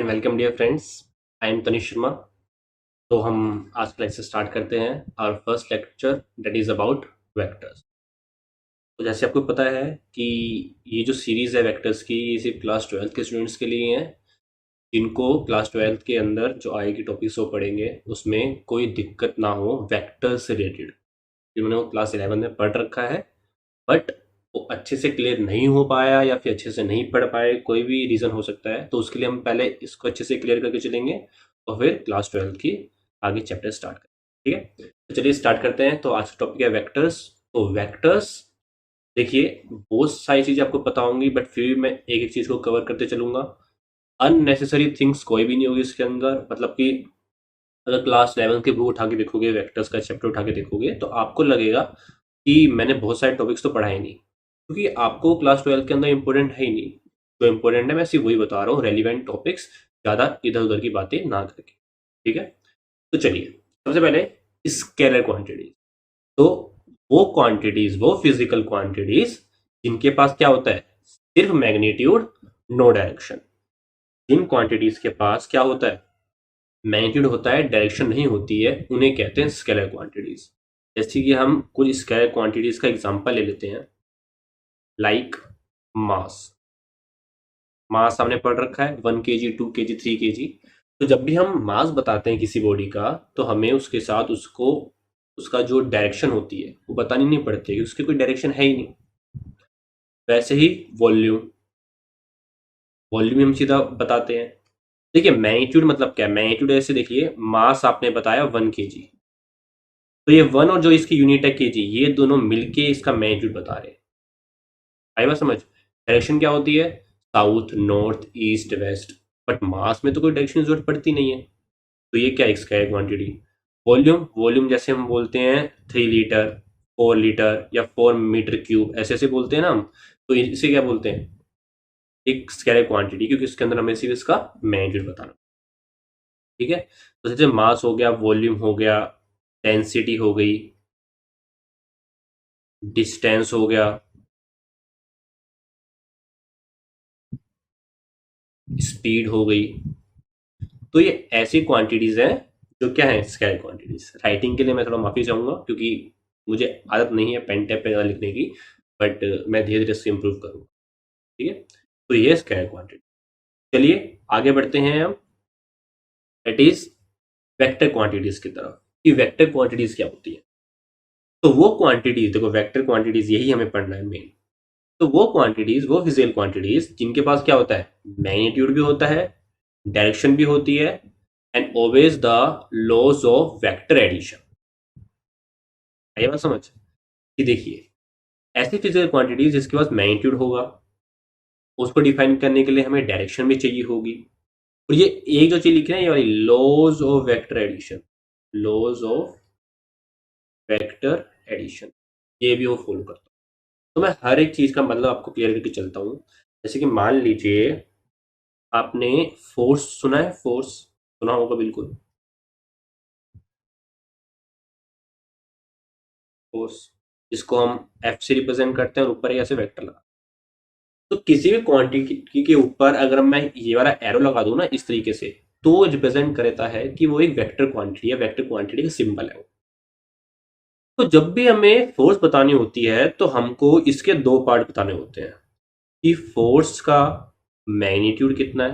Welcome dear friends. I am Tanish Sharma. तो हम आज का लेक्चर स्टार्ट करते हैं। Our first lecture that is about vectors. तो जैसे आपको पता है कि ये जो सीरीज़ है वेक्टर्स की, ये सिर्फ क्लास ट्वेल्थ के स्टूडेंट्स के लिए हैं। जिनको क्लास ट्वेल्थ के अंदर जो आएगी टॉपिक्स वो पढ़ेंगे, उसमें कोई दिक्कत ना हो वेक्टर से रिलेटेड। जिन्होंने वो क्लास 11 में पढ़ रखा है बट वो अच्छे से क्लियर नहीं हो पाया या फिर अच्छे से नहीं पढ़ पाए, कोई भी रीज़न हो सकता है, तो उसके लिए हम पहले इसको अच्छे से क्लियर करके चलेंगे और फिर क्लास 12 की आगे चैप्टर स्टार्ट करेंगे। ठीक है, तो चलिए स्टार्ट करते हैं। तो आज का टॉपिक है वेक्टर्स। तो वेक्टर्स देखिए, बहुत सारी चीज़ें आपको पता होंगी बट फिर भी मैं एक एक चीज़ को कवर करते चलूंगा। अननेसेसरी थिंग्स कोई भी नहीं होगी इसके अंदर। मतलब कि अगर क्लास 11 की बुक उठा के देखोगे, वेक्टर्स का चैप्टर उठा के देखोगे, तो आपको लगेगा कि मैंने बहुत सारे टॉपिक्स तो पढ़ाए नहीं, क्योंकि आपको क्लास 12 के अंदर इंपॉर्टेंट है ही नहीं। जो इंपॉर्टेंट है मैं सिर्फ वही बता रहा हूँ, रेलिवेंट टॉपिक्स, ज़्यादा इधर उधर की बातें ना करके। ठीक है, तो चलिए सबसे पहले स्केलर क्वांटिटीज। तो वो क्वांटिटीज, वो फिजिकल क्वांटिटीज जिनके पास क्या होता है, सिर्फ मैग्नीट्यूड, नो डायरेक्शन। जिन क्वांटिटीज के पास क्या होता है, मैग्नीट्यूड होता है, डायरेक्शन नहीं होती है, उन्हें कहते हैं स्केलर क्वांटिटीज। जैसे कि हम कुछ स्केलर क्वांटिटीज का एग्जांपल ले लेते हैं, लाइक मास। मास हमने पढ़ रखा है 1 kg, 2 kg, 3 kg। तो जब भी हम मास बताते हैं किसी बॉडी का, तो हमें उसके साथ उसको उसका जो डायरेक्शन होती है वो बतानी नहीं पड़ती है, उसकी कोई डायरेक्शन है ही नहीं। वैसे ही वॉल्यूम, वॉल्यूम हम सीधा बताते हैं। देखिए मैग्नीट्यूड मतलब क्या है, मैग्नीट्यूड ऐसे देखिए, मास आपने बताया 1 kg, तो ये 1 और जो इसकी यूनिट है केजी, ये दोनों मिलके इसका मैग्नीट्यूड बता रहे हैं। आई बात समझ। डायरेक्शन क्या होती है, south, north, east, west. But maths में तो कोई डायरेक्शन की जरूरत पड़ती नहीं है। तो ये क्या है क्वांटिटी। वॉल्यूम, वॉल्यूम जैसे हम बोलते हैं 3 लीटर, 4 लीटर या 4 मीटर क्यूब, ऐसे ऐसे बोलते हैं ना हम। तो इसे क्या बोलते हैं, एक स्केलर क्वांटिटी, क्योंकि इसके अंदर हमें सिर्फ इसका मैग्नीट्यूड बताना। ठीक है, तो जैसे मास हो गया, वॉल्यूम हो गया, डेंसिटी हो गई, डिस्टेंस हो गया, स्पीड हो गई। तो ये ऐसी क्वांटिटीज हैं जो क्या है, स्केलर क्वांटिटीज। राइटिंग के लिए मैं थोड़ा माफी चाहूंगा, क्योंकि मुझे आदत नहीं है पेन टैप पे ज़्यादा लिखने की, बट मैं धीरे धीरे इससे इम्प्रूव करूंगा। ठीक है, तो ये स्केलर क्वांटिटी। चलिए आगे बढ़ते हैं हम, दैट इज वेक्टर क्वांटिटीज की तरफ, कि वेक्टर क्वांटिटीज क्या होती है। तो वो क्वांटिटीज, देखो वेक्टर क्वांटिटीज यही हमें पढ़ना है मेन। तो वो क्वांटिटीज, वो फिजिकल क्वांटिटीज जिनके पास क्या होता है, मैग्नीट्यूड भी होता है, डायरेक्शन भी होती है, and obeys the laws of vector addition. आइए बात समझ, कि देखिए ऐसी फिजिकल क्वांटिटीज जिसके पास मैग्नीट्यूड होगा, उसको डिफाइन करने के लिए हमें डायरेक्शन भी चाहिए होगी। और ये एक जो चीज लिखी है ये वाली, laws of vector addition, laws of vector addition, ये भी वो फॉलो करता हूँ। तो मैं हर एक चीज का मतलब आपको क्लियर करके चलता हूँ। जैसे कि मान लीजिए आपने फोर्स सुना है, फोर्स सुना होगा बिल्कुल। फोर्स जिसको हम एफ से रिप्रेजेंट करते हैं और ऊपर ऐसे वेक्टर लगा। तो किसी भी क्वांटिटी के ऊपर अगर मैं ये वाला एरो लगा दूं ना इस तरीके से, तो रिप्रेजेंट करता है कि वो एक वेक्टर क्वांटिटी है, वेक्टर क्वांटिटी का सिंबल है वो। तो जब भी हमें फोर्स बतानी होती है तो हमको इसके दो पार्ट बताने होते हैं, कि फोर्स का मैग्नीट्यूड कितना है,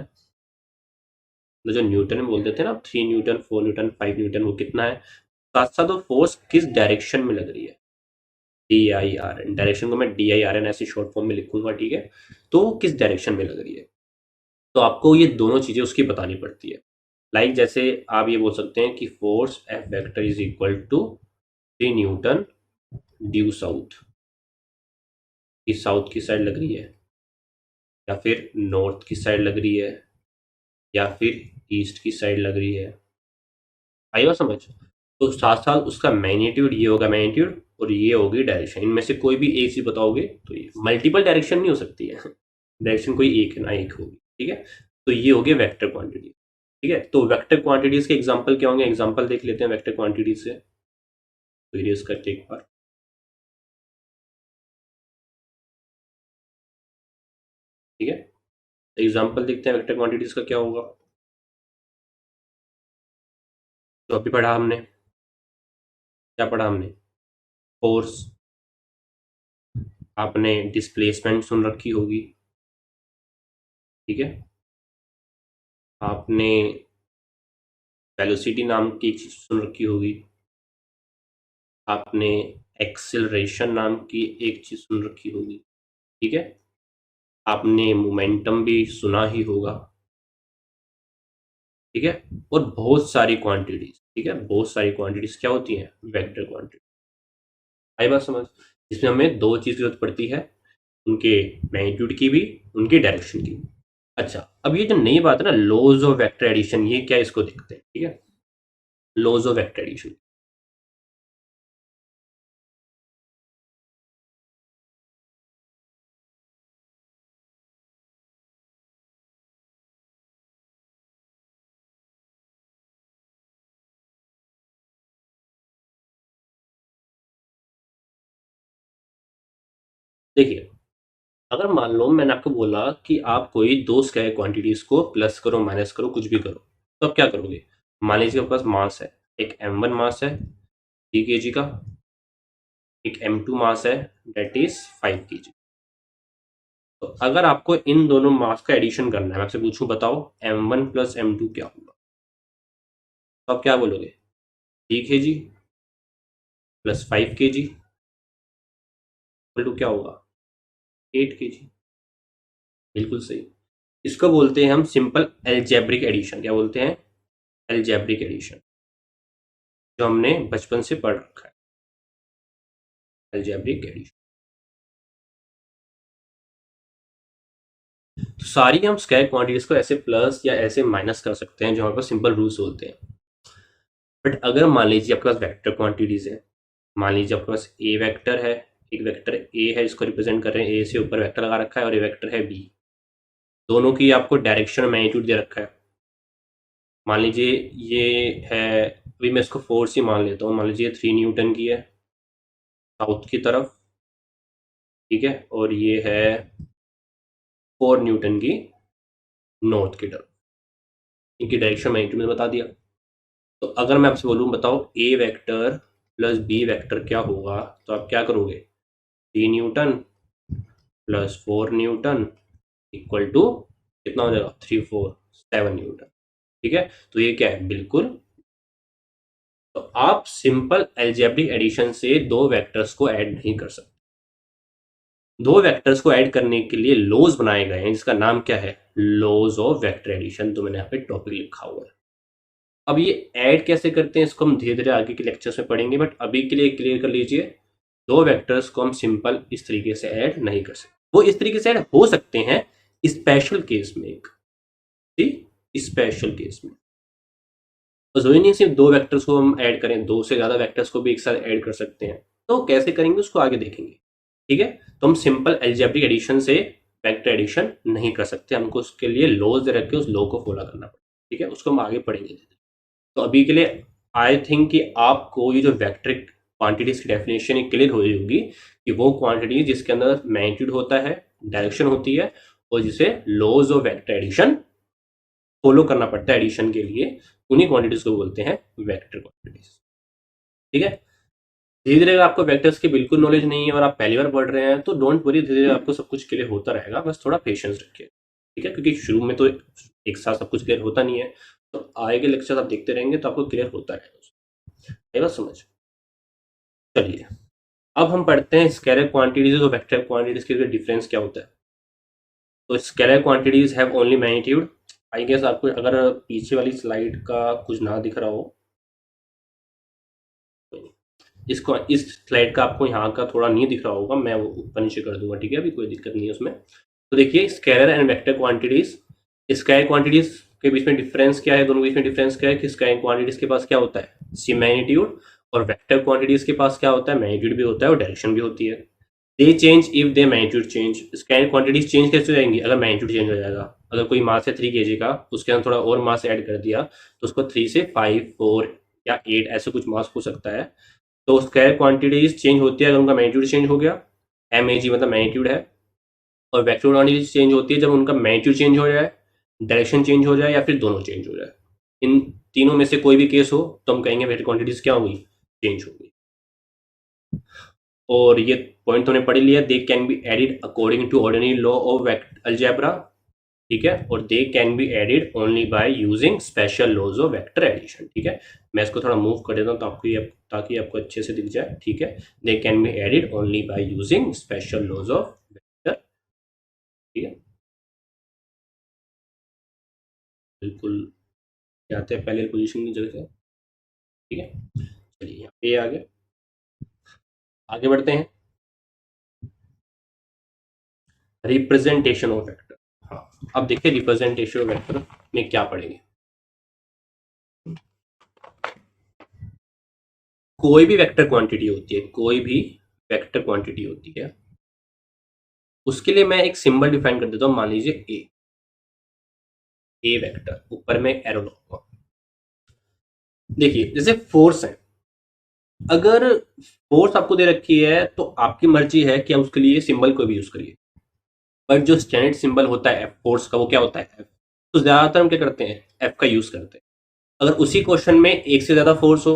मतलब जो न्यूटन में बोलते थे ना, 3 न्यूटन, 4 न्यूटन, 5 न्यूटन, वो कितना है। साथ साथ वो फोर्स किस डायरेक्शन में लग रही है, DIRN, डायरेक्शन को मैं DIRN ऐसे शॉर्ट फॉर्म में लिखूंगा। ठीक है, तो किस डायरेक्शन में लग रही है, तो आपको ये दोनों चीजें उसकी बतानी पड़ती है। लाइक जैसे आप ये बोल सकते हैं कि force F vector is equal to 3 newton due south, कि साउथ की साइड लग रही है, या फिर नॉर्थ की साइड लग रही है, या फिर ईस्ट की साइड लग रही है। आई बात समझ। तो साथ साथ उसका मैग्नीट्यूड, ये होगा मैग्नीट्यूड, और ये होगी डायरेक्शन। इनमें से कोई भी एक चीज बताओगे तो ये मल्टीपल डायरेक्शन नहीं हो सकती है, डायरेक्शन कोई एक ना एक होगी। ठीक है, तो ये हो गया वेक्टर क्वांटिटी। ठीक है, तो वेक्टर क्वांटिटीज के एग्जांपल क्या होंगे, एग्जांपल देख लेते हैं वेक्टर क्वांटिटीज से। तो इरेज करते एक बार। ठीक है, एग्जांपल देखते हैं वेक्टर क्वांटिटीज का क्या होगा। तो अभी पढ़ा हमने, क्या पढ़ा हमने? फोर्स, आपने डिस्प्लेसमेंट सुन रखी होगी, ठीक है। आपने वेलोसिटी नाम की एक चीज सुन रखी होगी, आपने एक्सिलरेशन नाम की एक चीज सुन रखी होगी, ठीक है। आपने मोमेंटम भी सुना ही होगा, ठीक है। और बहुत सारी क्वांटिटीज, ठीक है, बहुत सारी क्वांटिटीज क्या होती हैं? Vector quantity. आई बात समझ? इसमें हमें दो चीज की जरूरत पड़ती है, उनके मैग्नीट्यूड की भी, उनकी डायरेक्शन की भी। अच्छा, अब ये जो नई बात है ना, लॉज ऑफ वेक्टर एडिशन, ये क्या, इसको देखते हैं, ठीक है। लॉज ऑफ वेक्टर एडिशन, देखिए, अगर मान लो मैंने आपको बोला कि आप कोई दो स्केलर क्वांटिटीज को प्लस करो माइनस करो कुछ भी करो, तो आप क्या करोगे? मान लीजिए आपके पास मास है, एक m1 मास है 3 kg का, एक m2 मास है डेट इज 5 kg। तो अगर आपको इन दोनों मास का एडिशन करना है, मैं आपसे पूछूं बताओ m1 प्लस m2 क्या होगा, तो आप क्या बोलोगे? 3 kg plus 5 kg equal to क्या होगा? 8 kg। बिल्कुल सही। इसको बोलते हैं हम सिंपल एल्जेब्रिक एडिशन। क्या बोलते हैं? एल्जेब्रिक एडिशन, जो हमने बचपन से पढ़ रखा है, एल्जेब्रिक एडिशन। तो सारी हम स्केलर क्वांटिटीज को ऐसे प्लस या ऐसे माइनस कर सकते हैं, जो हमारे पास सिंपल रूल्स होते हैं। बट अगर मान लीजिए आपके पास वेक्टर क्वांटिटीज है, मान लीजिए आपके पास ए वेक्टर है, एक वेक्टर ए है, इसको रिप्रेजेंट कर रहे हैं, ए से ऊपर वेक्टर लगा रखा है, और ए वेक्टर है बी, दोनों की आपको डायरेक्शन मैग्नीट्यूड दे रखा है। मान लीजिए ये है, अभी मैं इसको फोर्स ही मान लेता हूँ, मान लीजिए 3 न्यूटन की है साउथ की तरफ, ठीक है, और ये है 4 न्यूटन की नॉर्थ की तरफ। इनकी डायरेक्शन मैग्नीट्यूड मैंने बता दिया। तो अगर मैं आपसे बोलूँ बताओ A vector plus B vector क्या होगा, तो आप क्या करोगे? 3 newton plus 4 newton equal to कितना हो जाएगा? 3 4 7 न्यूटन, ठीक है। तो ये क्या है? बिल्कुल। तो आप सिंपल एल्जेब्रिक एडिशन से दो वेक्टर्स को ऐड नहीं कर सकते। दो वेक्टर्स को ऐड करने के लिए लॉज बनाए गए हैं, जिसका नाम क्या है? Laws of vector addition. तो मैंने यहाँ पे टॉपिक लिखा हुआ है। अब ये ऐड कैसे करते हैं, इसको हम धीरे धीरे आगे के लेक्चर्स में पढ़ेंगे, बट अभी के लिए क्लियर कर लीजिए, दो वेक्टर्स को हम सिंपल इस तरीके से ऐड नहीं कर सकते। वो इस तरीके से ऐड हो सकते हैं स्पेशल केस में, एक स्पेशल केस में। तो जरूरी नहीं सिर्फ दो वेक्टर्स को हम ऐड करें, दो से ज्यादा वेक्टर्स को भी एक साथ ऐड कर सकते हैं। तो कैसे करेंगे उसको आगे देखेंगे, ठीक है। तो हम सिंपल एल्जेब्रिक एडिशन से वेक्टर एडिशन नहीं कर सकते, हमको उसके लिए लॉज दे रखे, उस लॉ को फॉलो करना पड़ेगा, ठीक है। उसको हम आगे पढ़ेंगे। तो अभी के लिए आई थिंक कि आपको ये जो वेक्टर क्वांटिटीज की डेफिनेशन क्लियर हो रही होगी, कि वो क्वांटिटी जिसके अंदर मैग्नीट्यूड होता है, डायरेक्शन होती है, और जिसे laws of vector addition follow करना पड़ता है एडिशन के लिए, उन्हीं क्वांटिटीज को बोलते हैं वेक्टर क्वांटिटीज, ठीक है। धीरे धीरे अगर आपको वेक्टर्स की बिल्कुल नॉलेज नहीं है और आप पहली बार पढ़ रहे हैं, तो डोंट वरी, धीरे धीरे आपको सब कुछ क्लियर होता रहेगा, बस थोड़ा पेशेंस रखिए, ठीक है। क्योंकि शुरू में तो एक साथ सब कुछ क्लियर होता नहीं है, तो आगे के लेक्चर आप देखते रहेंगे तो आपको क्लियर होता रहेगा। ये बात समझ? चलिए, अब हम पढ़ते हैं स्केलर क्वांटिटीज और वेक्टर क्वांटिटीज के डिफरेंस क्या होता है। तो scalar quantities have only magnitude. I guess आपको अगर पीछे वाली स्लाइड का कुछ ना दिख रहा हो, इसको, इस स्लाइड का आपको यहाँ का थोड़ा नहीं दिख रहा होगा, मैं वो ऊपर नीचे कर दूंगा, ठीक है, अभी कोई दिक्कत नहीं है उसमें। तो देखिए, scalar and vector quantities, scalar quantities के बीच में डिफरेंस क्या है, दोनों के बीच में डिफरेंस क्या है कि स्केलर क्वांटिटीज के पास क्या होता है? सी मैग्नीट्यूड, और वेक्टर क्वांटिटीज के पास क्या होता है? मैग्नीट्यूड भी होता है और डायरेक्शन भी होती है। दे change if they magnitude change. Scalar quantities change कैसे हो जाएंगी? अगर मैग्नीट्यूड चेंज हो जाएगा। अगर कोई मास है 3 kg का, उसके अंदर थोड़ा और मास ऐड कर दिया, तो उसको 3 से 5 4 या 8 ऐसे कुछ मास हो सकता है। तो स्केलर क्वांटिटीज चेंज होती है अगर उनका मैग्नीट्यूड चेंज हो गया, एम ए जी मतलब मैग्नीट्यूड है। और वेक्टर क्वांटिटीज चेंज होती है जब उनका मैग्नीट्यूड चेंज हो जाए, डायरेक्शन चेंज हो जाए, या फिर दोनों चेंज हो जाए, इन तीनों में से कोई भी केस हो तो हम कहेंगे वेक्टर क्वांटिटीज क्या हो गई, चेंज हो गई। और ये पॉइंट तुमने पढ़ लिया, they can be added according to ordinary law of algebra, ठीक है, और they can be added only by using special laws of vector addition, ठीक है। मैं इसको थोड़ा मूव कर देता हूँ तो आपको ये, ताकि आपको अच्छे से दिख जाए, ठीक है। They can be added only by using special laws of vector, ठीक है। बिल्कुल आते हैं पहले पोजीशन की जगह से, ठीक है। चलिए यहाँ पे आगे आगे बढ़ते हैं, रिप्रेजेंटेशन ऑफ वेक्टर। हाँ, अब देखिए रिप्रेजेंटेशन ऑफ वेक्टर में क्या पढ़ेंगे। कोई भी वेक्टर क्वांटिटी होती है, कोई भी वेक्टर क्वांटिटी होती है, उसके लिए मैं एक सिंबल डिफाइन कर देता हूं, मान लीजिए ए वेक्टर, ऊपर में एरो लगाऊंगा। देखिए जैसे फोर्स है, अगर फोर्स आपको दे रखी है तो आपकी मर्जी है कि आप उसके लिए सिंबल को भी यूज करिए, बट जो स्टैंडर्ड सिंबल होता है फोर्स का वो क्या होता है, एफ। तो ज्यादातर हम क्या करते हैं, एफ का यूज करते हैं। अगर उसी क्वेश्चन में एक से ज्यादा फोर्स हो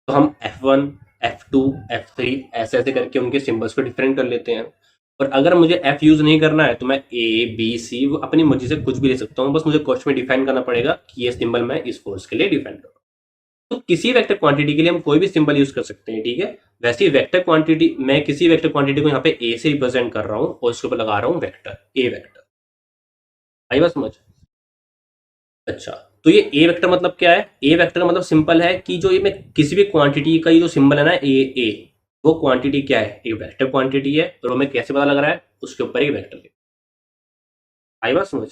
तो हम F1, F2, F3 ऐसे ऐसे करके उनके सिंबल्स को डिफरेंट कर लेते हैं। और अगर मुझे F यूज नहीं करना है तो मैं A, B, C अपनी मर्जी से कुछ भी ले सकता हूँ, बस मुझे क्वेश्चन में डिफाइन करना पड़ेगा कि ये सिंबल मैं इस फोर्स के लिए डिफाइन करूँ। तो किसी वेक्टर क्वांटिटी के लिए हम कोई भी सिंबल यूज कर सकते हैं, ठीक है। वैसे ही वेक्टर क्वांटिटी, मैं किसी वेक्टर क्वांटिटी को यहाँ पे ए से रिप्रेजेंट कर रहा हूँ और उसके ऊपर लगा रहा हूँ वेक्टर, ए वेक्टर। आई बात समझ? अच्छा, तो ये ए वेक्टर मतलब क्या है, ए वेक्टर का मतलब सिंपल है कि जो ये मैं किसी भी क्वांटिटी का ये जो सिंबल है ना ए, वो क्वांटिटी क्या है, एक वेक्टर क्वांटिटी है, और हमें कैसे पता लग रहा है, उसके ऊपर एक वेक्टर है। आई बात समझ?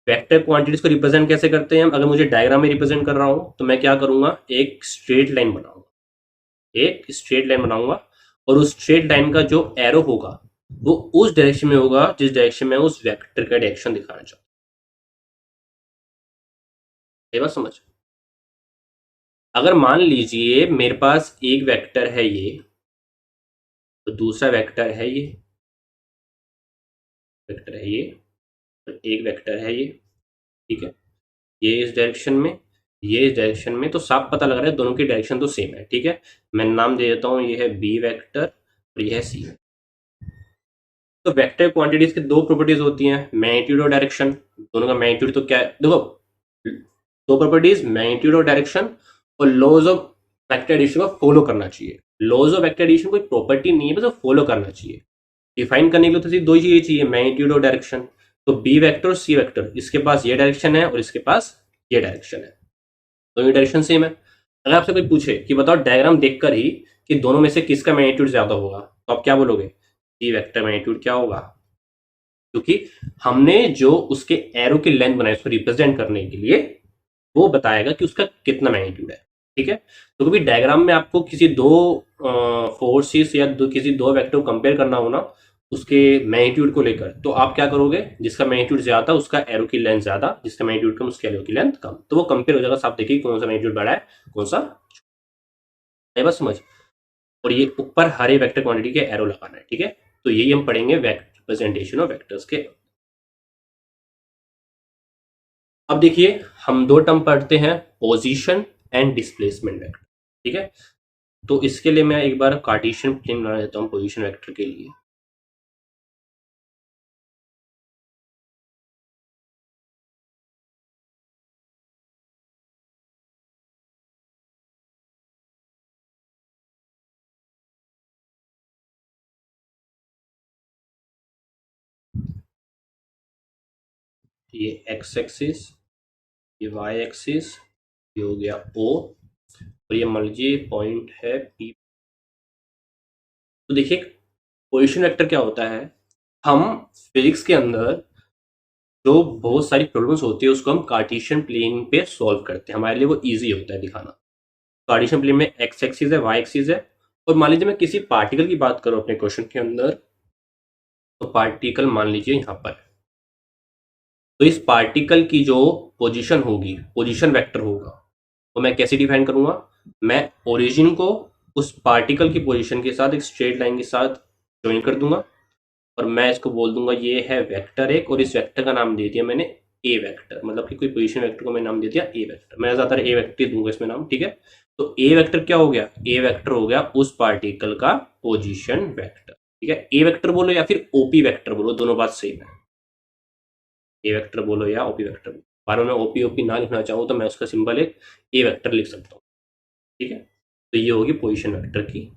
वेक्टर क्वांटिटीज को रिप्रेजेंट कैसे करते हैं हम, अगर मुझे डायग्राम में रिप्रेजेंट कर रहा हूं तो मैं क्या करूंगा, एक स्ट्रेट लाइन बनाऊंगा, एक स्ट्रेट लाइन बनाऊंगा, और उस स्ट्रेट लाइन का जो एरो होगा वो उस डायरेक्शन में होगा जिस डायरेक्शन में उस वेक्टर का डायरेक्शन दिखाना चाहता हूं। ये बात समझ? अगर मान लीजिए मेरे पास एक वेक्टर है ये, तो दूसरा वेक्टर है ये, वेक्टर है ये, और एक वेक्टर है ये, ठीक है। ये इस डायरेक्शन में, ये इस डायरेक्शन में, तो साफ पता लग रहा है दोनों की डायरेक्शन तो सेम है, ठीक है। मैं नाम दे देता हूँ, ये है बी वेक्टर और ये है सी। तो वेक्टर क्वांटिटीज की दो प्रॉपर्टीज होती हैं, मैग्नीट्यूड और डायरेक्शन। दोनों का मैग्नीट्यूड तो क्या है, देखो दो प्रॉपर्टीज, मैग्नीट्यूड और डायरेक्शन, और लॉज ऑफ वेक्टर एडिशन को फॉलो करना चाहिए। लॉज ऑफ वेक्टर एडिशन कोई प्रॉपर्टी नहीं है, बस वो फॉलो करना चाहिए। डिफाइन करने के लिए तो सिर्फ दो ही चीजें चाहिए, मैग्नीट्यूड और डायरेक्शन। तो बी वेक्टर और सी वेक्टर, इसके पास ये डायरेक्शन है और इसके पास ये डायरेक्शन है, दोनों डायरेक्शन सेम है। अगर आपसे कोई पूछे कि बताओ डायग्राम देखकर ही कि दोनों में से किसका मैग्नीट्यूड ज्यादा होगा, तो आप क्या बोलोगे, सी वेक्टर मैग्नीट्यूड क्या होगा, क्योंकि हमने जो उसके एरो की लेंथ बनाई उसको रिप्रेजेंट करने के लिए, वो बताएगा कि उसका कितना मैग्नीट्यूड है, ठीक है। तो कभी डायग्राम में आपको किसी दो फोर्सेस या किसी दो वेक्टर को कंपेयर करना हो ना, उसके मैग्नीट्यूड को लेकर, तो आप क्या करोगे, जिसका मैग्नीट्यूड ज्यादा उसका एरो की लेंथ ज्यादा, जिसका मैग्नीट्यूड कम उसके एरो की लेंथ कम, तो वो कंपेयर हो जाएगा। आप देखिए कौन सा मैग्नीट्यूड बड़ा है, कौन सा है, बस समझ। और ये ऊपर हरे वेक्टर क्वांटिटी के एरो लगाना है, ठीक है। तो यही हम पढ़ेंगे रिप्रेजेंटेशन ऑफ वेक्टर्स के। अब देखिए हम दो टर्म पढ़ते हैं, पोजीशन एंड डिस्प्लेसमेंट वेक्टर, ठीक है। तो इसके लिए मैं एक बार कार्टेशियन प्लेन बना देता हूँ पोजीशन वेक्टर के लिए। ये एक्स एक्सिस, ये वाई एक्सिस, ये हो गया ओ, और ये मान लीजिए पॉइंट है पी। तो देखिए पोजीशन वेक्टर क्या होता है, हम फिजिक्स के अंदर जो बहुत सारी प्रॉब्लम्स होती है उसको हम कार्टेशियन प्लेन पे सॉल्व करते हैं, हमारे लिए वो इजी होता है दिखाना। कार्टेशियन प्लेन में एक्स एक्सिस है, वाई एक्सिस है, और मान लीजिए मैं किसी पार्टिकल की बात करूं अपने क्वेश्चन के अंदर, तो पार्टिकल मान लीजिए यहाँ पर, तो इस पार्टिकल की जो पोजीशन होगी, पोजीशन वेक्टर होगा, तो मैं कैसे डिफाइन करूंगा, मैं ओरिजिन को उस पार्टिकल की पोजीशन के साथ एक स्ट्रेट लाइन के साथ ज्वाइन कर दूंगा, और मैं इसको बोल दूंगा ये है वेक्टर एक, और इस वेक्टर का नाम दे दिया मैंने ए वेक्टर, मतलब कि कोई पोजीशन वेक्टर को मैं नाम दे दिया ए वेक्टर, मैं ज़्यादातर ए वेक्टर ही दूंगा इसमें नाम, ठीक है। तो ए वेक्टर क्या हो गया, ए वेक्टर हो गया उस पार्टिकल का पोजीशन वेक्टर, ठीक है। ए वेक्टर बोलो या फिर ओपी वेक्टर बोलो, दोनों बात सेम है। ए वेक्टर बोलो या ओपी वेक्टर बोलो, बार में ओपी ओपी ना लिखना चाहूँ तो मैं उसका सिंबल एक ए वेक्टर लिख सकता हूँ, ठीक है। तो ये होगी पोजीशन वेक्टर की।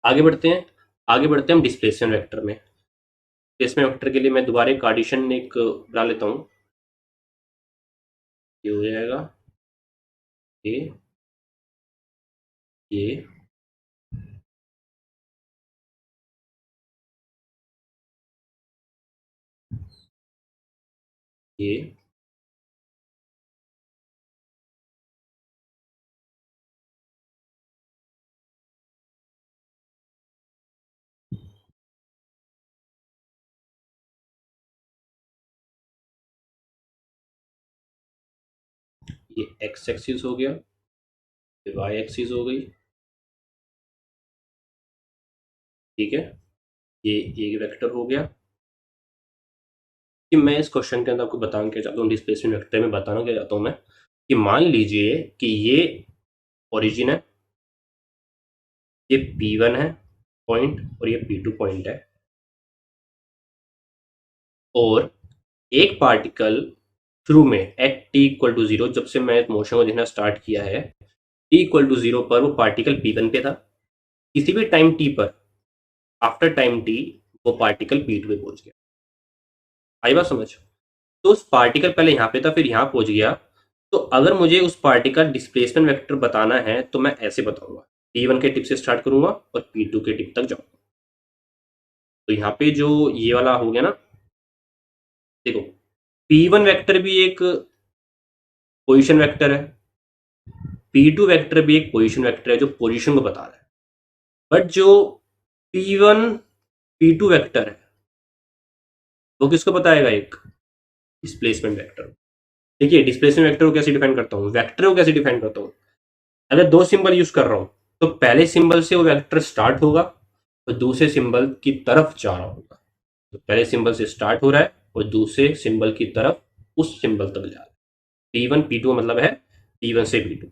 आगे बढ़ते हैं, आगे बढ़ते हैं हम डिस्प्लेसमेंट वेक्टर में। डिस्प्लेसमेंट वेक्टर के लिए मैं दोबारा कार्टेशियन एक बना लेता हूँ। ये हो जाएगा ये ये ये ये एक्स एक्सिस हो गया, ये वाई एक्सिस हो गई, ठीक है। ये एक वेक्टर हो गया। कि मैं इस क्वेश्चन के अंदर आपको बताना क्या चाहता हूँ, डिस्प्लेसमेंट वेक्टर में बताना क्या चाहता हूँ मैं, कि मान लीजिए कि ये ओरिजिन है, ये P1 है पॉइंट और ये P2 पॉइंट है, और एक पार्टिकल शुरू में at t equal to zero, जब से मैं मोशन को देखना स्टार्ट किया है, टी इक्वल टू जीरो पर वो पार्टिकल P1 पे था। किसी भी टाइम टी पर, आफ्टर टाइम टी, वो पार्टिकल P2 पे पहुंच गया। आई बात समझ। तो उस पार्टिकल पहले यहाँ पे था, फिर यहाँ पहुंच गया। तो अगर मुझे उस पार्टिकल डिस्प्लेसमेंट वेक्टर बताना है तो मैं ऐसे बताऊंगा, P1 के टिप से स्टार्ट करूंगा और P2 के टिप तक जाऊंगा। तो यहाँ पे जो ये वाला हो गया ना, देखो P1 वेक्टर भी एक पोजीशन वेक्टर है, P2 वेक्टर भी एक पोजीशन वेक्टर है जो पोजीशन को बता रहा है। बट जो P1 P2 वेक्टर है वो किसको बताएगा, एक डिस्प्लेसमेंट वेक्टर। देखिए डिस्प्लेसमेंट वेक्टर को कैसे डिफाइन करता हूँ, वेक्टर को कैसे डिफाइन करता हूँ। अगर दो सिंबल यूज कर रहा हूँ तो पहले सिंबल से वो वेक्टर स्टार्ट होगा और दूसरे सिंबल की तरफ जा रहा होगा। तो पहले सिंबल से स्टार्ट हो रहा है और दूसरे सिंबल की तरफ उस सिंबल तक जा रहा है। P1 P2 मतलब है P1 से P2।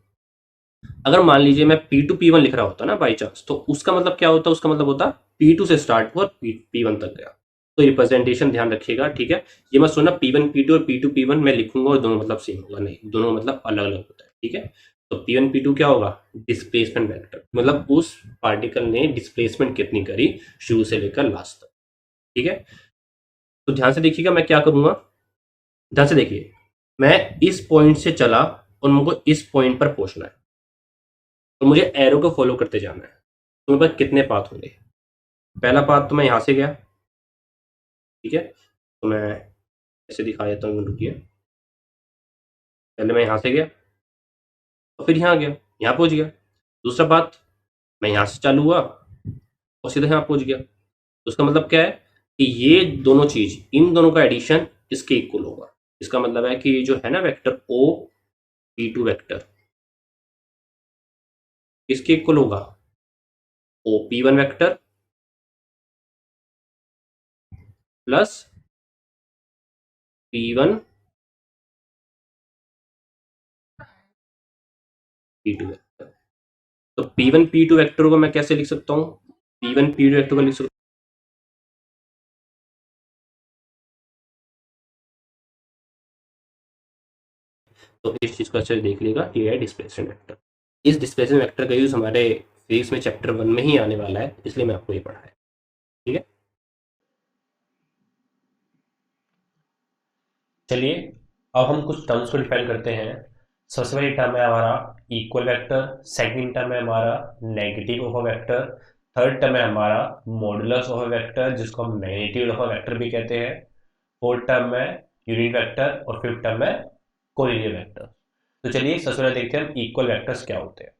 अगर मान लीजिए मैं P2 P1 लिख रहा होता ना बाई चांस, तो उसका मतलब क्या होता, उसका मतलब होता P2 से स्टार्ट हुआ और P1 तक गया। तो रिप्रेजेंटेशन ध्यान रखिएगा, ठीक है। ये मत सुनना P1 P2 और P2 P1 मैं लिखूंगा और दोनों मतलब सेम होगा, नहीं, दोनों मतलब अलग अलग होता है, ठीक है। तो P1 P2 क्या होगा, डिस्प्लेसमेंट वेक्टर, मतलब उस पार्टिकल ने डिस्प्लेसमेंट कितनी करी शुरू से लेकर लास्ट तक, ठीक है। तो ध्यान से देखिएगा मैं क्या करूंगा, ध्यान से देखिए। मैं इस पॉइंट से चला और मुझको इस पॉइंट पर पहुंचना है, तो मुझे एरो को फॉलो करते जाना है। तो मेरे पास कितने पाथ होंगे, पहला पाथ तो मैं यहाँ से गया, ठीक है। तो मैं ऐसे दिखा देता हूँ, रुकिए। पहले मैं यहाँ से गया और फिर यहाँ गया, यहाँ पहुँच गया। दूसरा पाथ, मैं यहाँ से चालू हुआ और सीधा यहाँ पहुँच गया। तो उसका मतलब क्या है कि ये दोनों चीज़, इन दोनों का एडिशन इसके इक्वल होगा। इसका मतलब है कि जो है ना वेक्टर ओ P2 वेक्टर, इसके इक्वल होगा ओ P1 vector plus P1 P2 vector. तो P1 P2 वेक्टर को मैं कैसे लिख सकता हूँ, P1 P2 वेक्टर को लिख सकता हूँ। तो इस चीज़ को अच्छे से देख लेगा, ये है डिस्प्लेसमेंट वेक्टर। इस डिस्प्लेसमेंट वेक्टर का यूज हमारे फिजिक्स में चैप्टर 1 में ही आने वाला है, इसलिए मैं आपको ये पढ़ा है, ठीक है। चलिए अब हम कुछ टर्म्स को डिफाइन करते हैं। सबसे पहली टर्म है हमारा इक्वल वेक्टर, सेकंड टर्म है हमारा negative of a vector, third term है हमारा मॉडुलस ऑफ अ वेक्टर जिसको हम मैग्नीट्यूड ऑफ अ वेक्टर भी कहते हैं, फोर्थ टर्म है यूनिट वेक्टर और फिफ्थ टर्म है कोलिनियर वेक्टर। तो चलिए सबसे पहले देखते हैं हम इक्वल वेक्टर्स क्या होते हैं।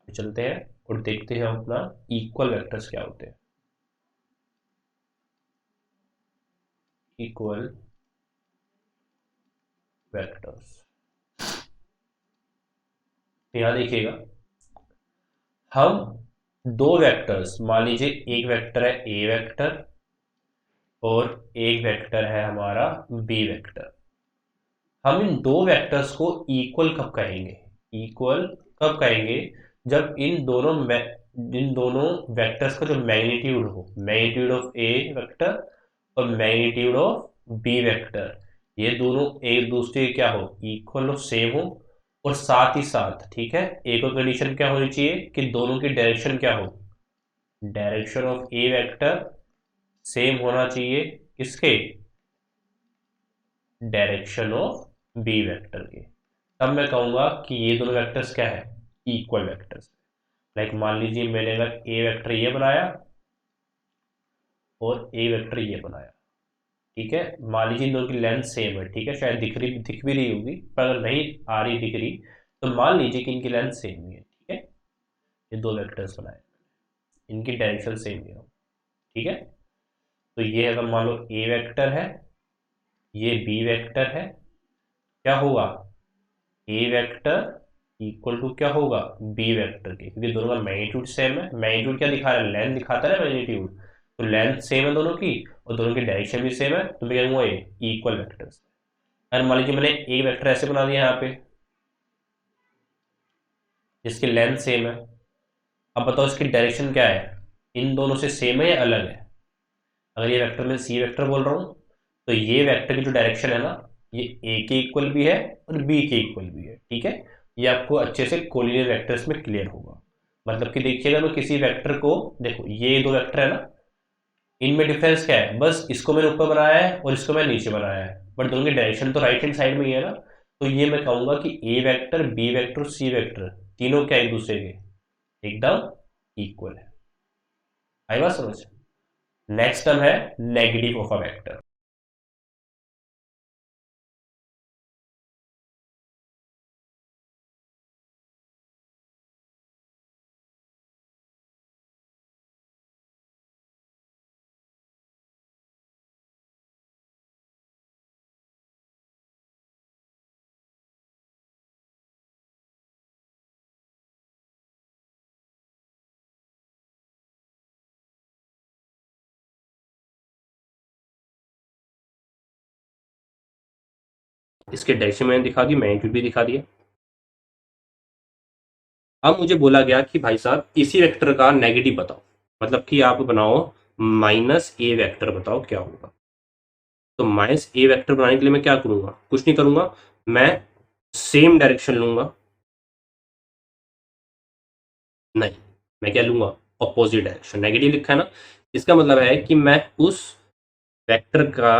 चलते हैं और देखते हैं अपना इक्वल वेक्टर्स क्या होते हैं। इक्वल वेक्टर्स, यहाँ देखिएगा, हम दो वेक्टर्स, मान लीजिए एक वेक्टर है ए वेक्टर और एक वेक्टर है हमारा बी वेक्टर। हम इन दो वेक्टर्स को इक्वल कब कहेंगे? इक्वल कब कहेंगे? जब इन दोनों वेक्टर्स का जो मैग्नीट्यूड हो, मैग्नीट्यूड ऑफ ए वेक्टर और मैग्नीट्यूड ऑफ बी वेक्टर, ये दोनों एक दूसरे के क्या हो, इक्वल हो, सेम हो। और साथ ही साथ, ठीक है, एक और कंडीशन क्या होनी चाहिए कि दोनों की डायरेक्शन क्या हो, direction of A vector same होना चाहिए किसके, डायरेक्शन ऑफ बी वेक्टर के। तब मैं कहूंगा कि ये दोनों वेक्टर्स क्या है, इक्वल वेक्टर्स। लाइक मान लीजिए मैंने अगर ए वेक्टर ये बनाया और ए वेक्टर ये बनाया, ठीक है, मान लीजिए इन दोनों की लेंथ सेम है, ठीक है, शायद दिख भी रही होगी, पर अगर नहीं आ रही दिख रही तो मान लीजिए कि इनकी लेंथ सेम ही है, ठीक है। ये दो वेक्टर्स बनाए, इनकी डायरेक्शन सेम ही हो, ठीक है। तो ये अगर मान लो ए वेक्टर है, ये बी वेक्टर है, क्या होगा, ए वेक्टर इक्वल टू क्या होगा, बी वेक्टर के, क्योंकि दोनों का मैग्नीट्यूड सेम है। मैग्नीट्यूड क्या दिखा रहा है, लेंथ दिखाता है ना मैग्नीट्यूड, तो लेंथ सेम है दोनों की और दोनों की डायरेक्शन भी सेम है, तो मैं कहूंगा ये इक्वल वेक्टर्स। अगर मान लीजिए मैंने एक वेक्टर ऐसे बना दिया यहाँ पे जिसकी लेंथ सेम है, अब बताओ इसकी डायरेक्शन क्या है, इन दोनों से सेम है या अलग है? अगर ये वेक्टर मैं सी वेक्टर बोल रहा हूँ तो ये वेक्टर की जो डायरेक्शन है ना, ये ए के इक्वल भी है और बी के इक्वल भी है, ठीक है। ये आपको अच्छे से कोलिनियर वेक्टर्स में क्लियर होगा। मतलब कि देखिएगा, मैं किसी वेक्टर को, देखो ये दो वेक्टर है ना, इनमें डिफरेंस क्या है, बस इसको मैंने ऊपर बनाया है और इसको मैंने नीचे बनाया है, बट दोनों की डायरेक्शन तो राइट हैंड साइड में ही है ना। तो ये मैं कहूंगा कि A vector, B vector, C vector तीनों क्या एक दूसरे के एकदम इक्वल है। आई बात समझ? नेक्स्ट टर्म है नेगेटिव ऑफ अ वेक्टर। इसके डायरेक्शन मैंने दिखा दी, मैग्नीट्यूड भी दिखा दिया। अब मुझे बोला गया कि भाई साहब इसी वेक्टर का नेगेटिव बताओ, मतलब कि आप बनाओ माइनस ए वेक्टर, बताओ क्या होगा। तो माइनस ए वेक्टर बनाने के लिए मैं क्या करूंगा, कुछ नहीं करूंगा, मैं सेम डायरेक्शन लूंगा, नहीं, मैं क्या लूंगा, अपोजिट डायरेक्शन। नेगेटिव लिखा है ना, इसका मतलब है कि मैं उस वेक्टर का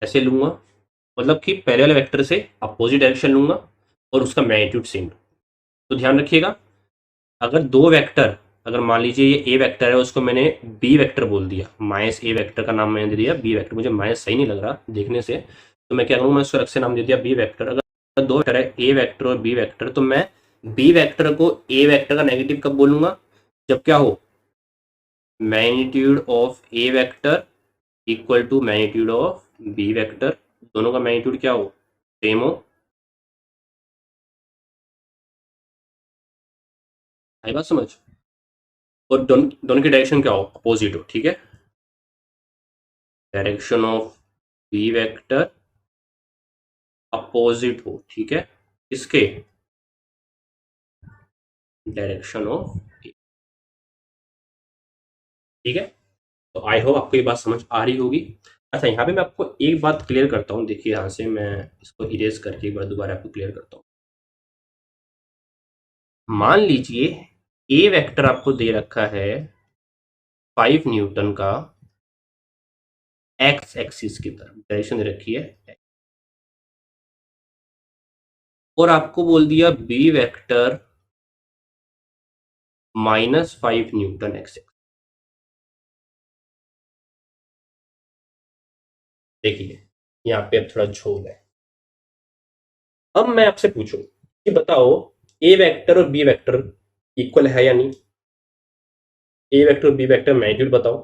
ऐसे लूंगा, मतलब कि पहले वाले वेक्टर से अपोजिट डायरेक्शन लूंगा और उसका मैग्नीट्यूड सेम। तो ध्यान रखिएगा, अगर दो वेक्टर, अगर मान लीजिए ये ए वेक्टर है, उसको मैंने बी वेक्टर बोल दिया, माइनस ए वेक्टर का नाम मैंने दे दिया बी वेक्टर, मुझे माइनस सही नहीं लग रहा देखने से, तो मैं क्या करूँगा, मैं उसको अलग से नाम दे दिया बी वेक्टर। अगर दो वेक्टर है ए वेक्टर और बी वेक्टर, तो मैं बी वेक्टर को ए वेक्टर का नेगेटिव कब बोलूंगा, जब क्या हो, magnitude of A vector equal to magnitude of B vector, दोनों का मैग्नीट्यूड क्या हो, सेम हो। आई बात समझ? और दोनों की डायरेक्शन क्या हो, अपोजिट हो, ठीक है। Direction of B vector opposite हो, ठीक है, इसके डायरेक्शन ऑफ, ठीक है। तो आई होप आपको ये बात समझ आ रही होगी। अच्छा, यहाँ पे मैं आपको एक बात क्लियर करता हूँ, देखिए यहाँ से मैं इसको इरेज करके एक बार दोबारा आपको क्लियर करता हूँ। मान लीजिए ए वेक्टर आपको दे रखा है 5 न्यूटन का, एक्स एक्सिस की तरफ डायरेक्शन दे रखी है, और आपको बोल दिया बी वेक्टर -5 न्यूटन एक्स। देखिए यहाँ पे अब थोड़ा झोल है। अब मैं आपसे पूछूं कि बताओ ए वेक्टर और बी वेक्टर इक्वल है या नहीं, ए वेक्टर और बी वेक्टर मैग्नीट्यूड बताओ,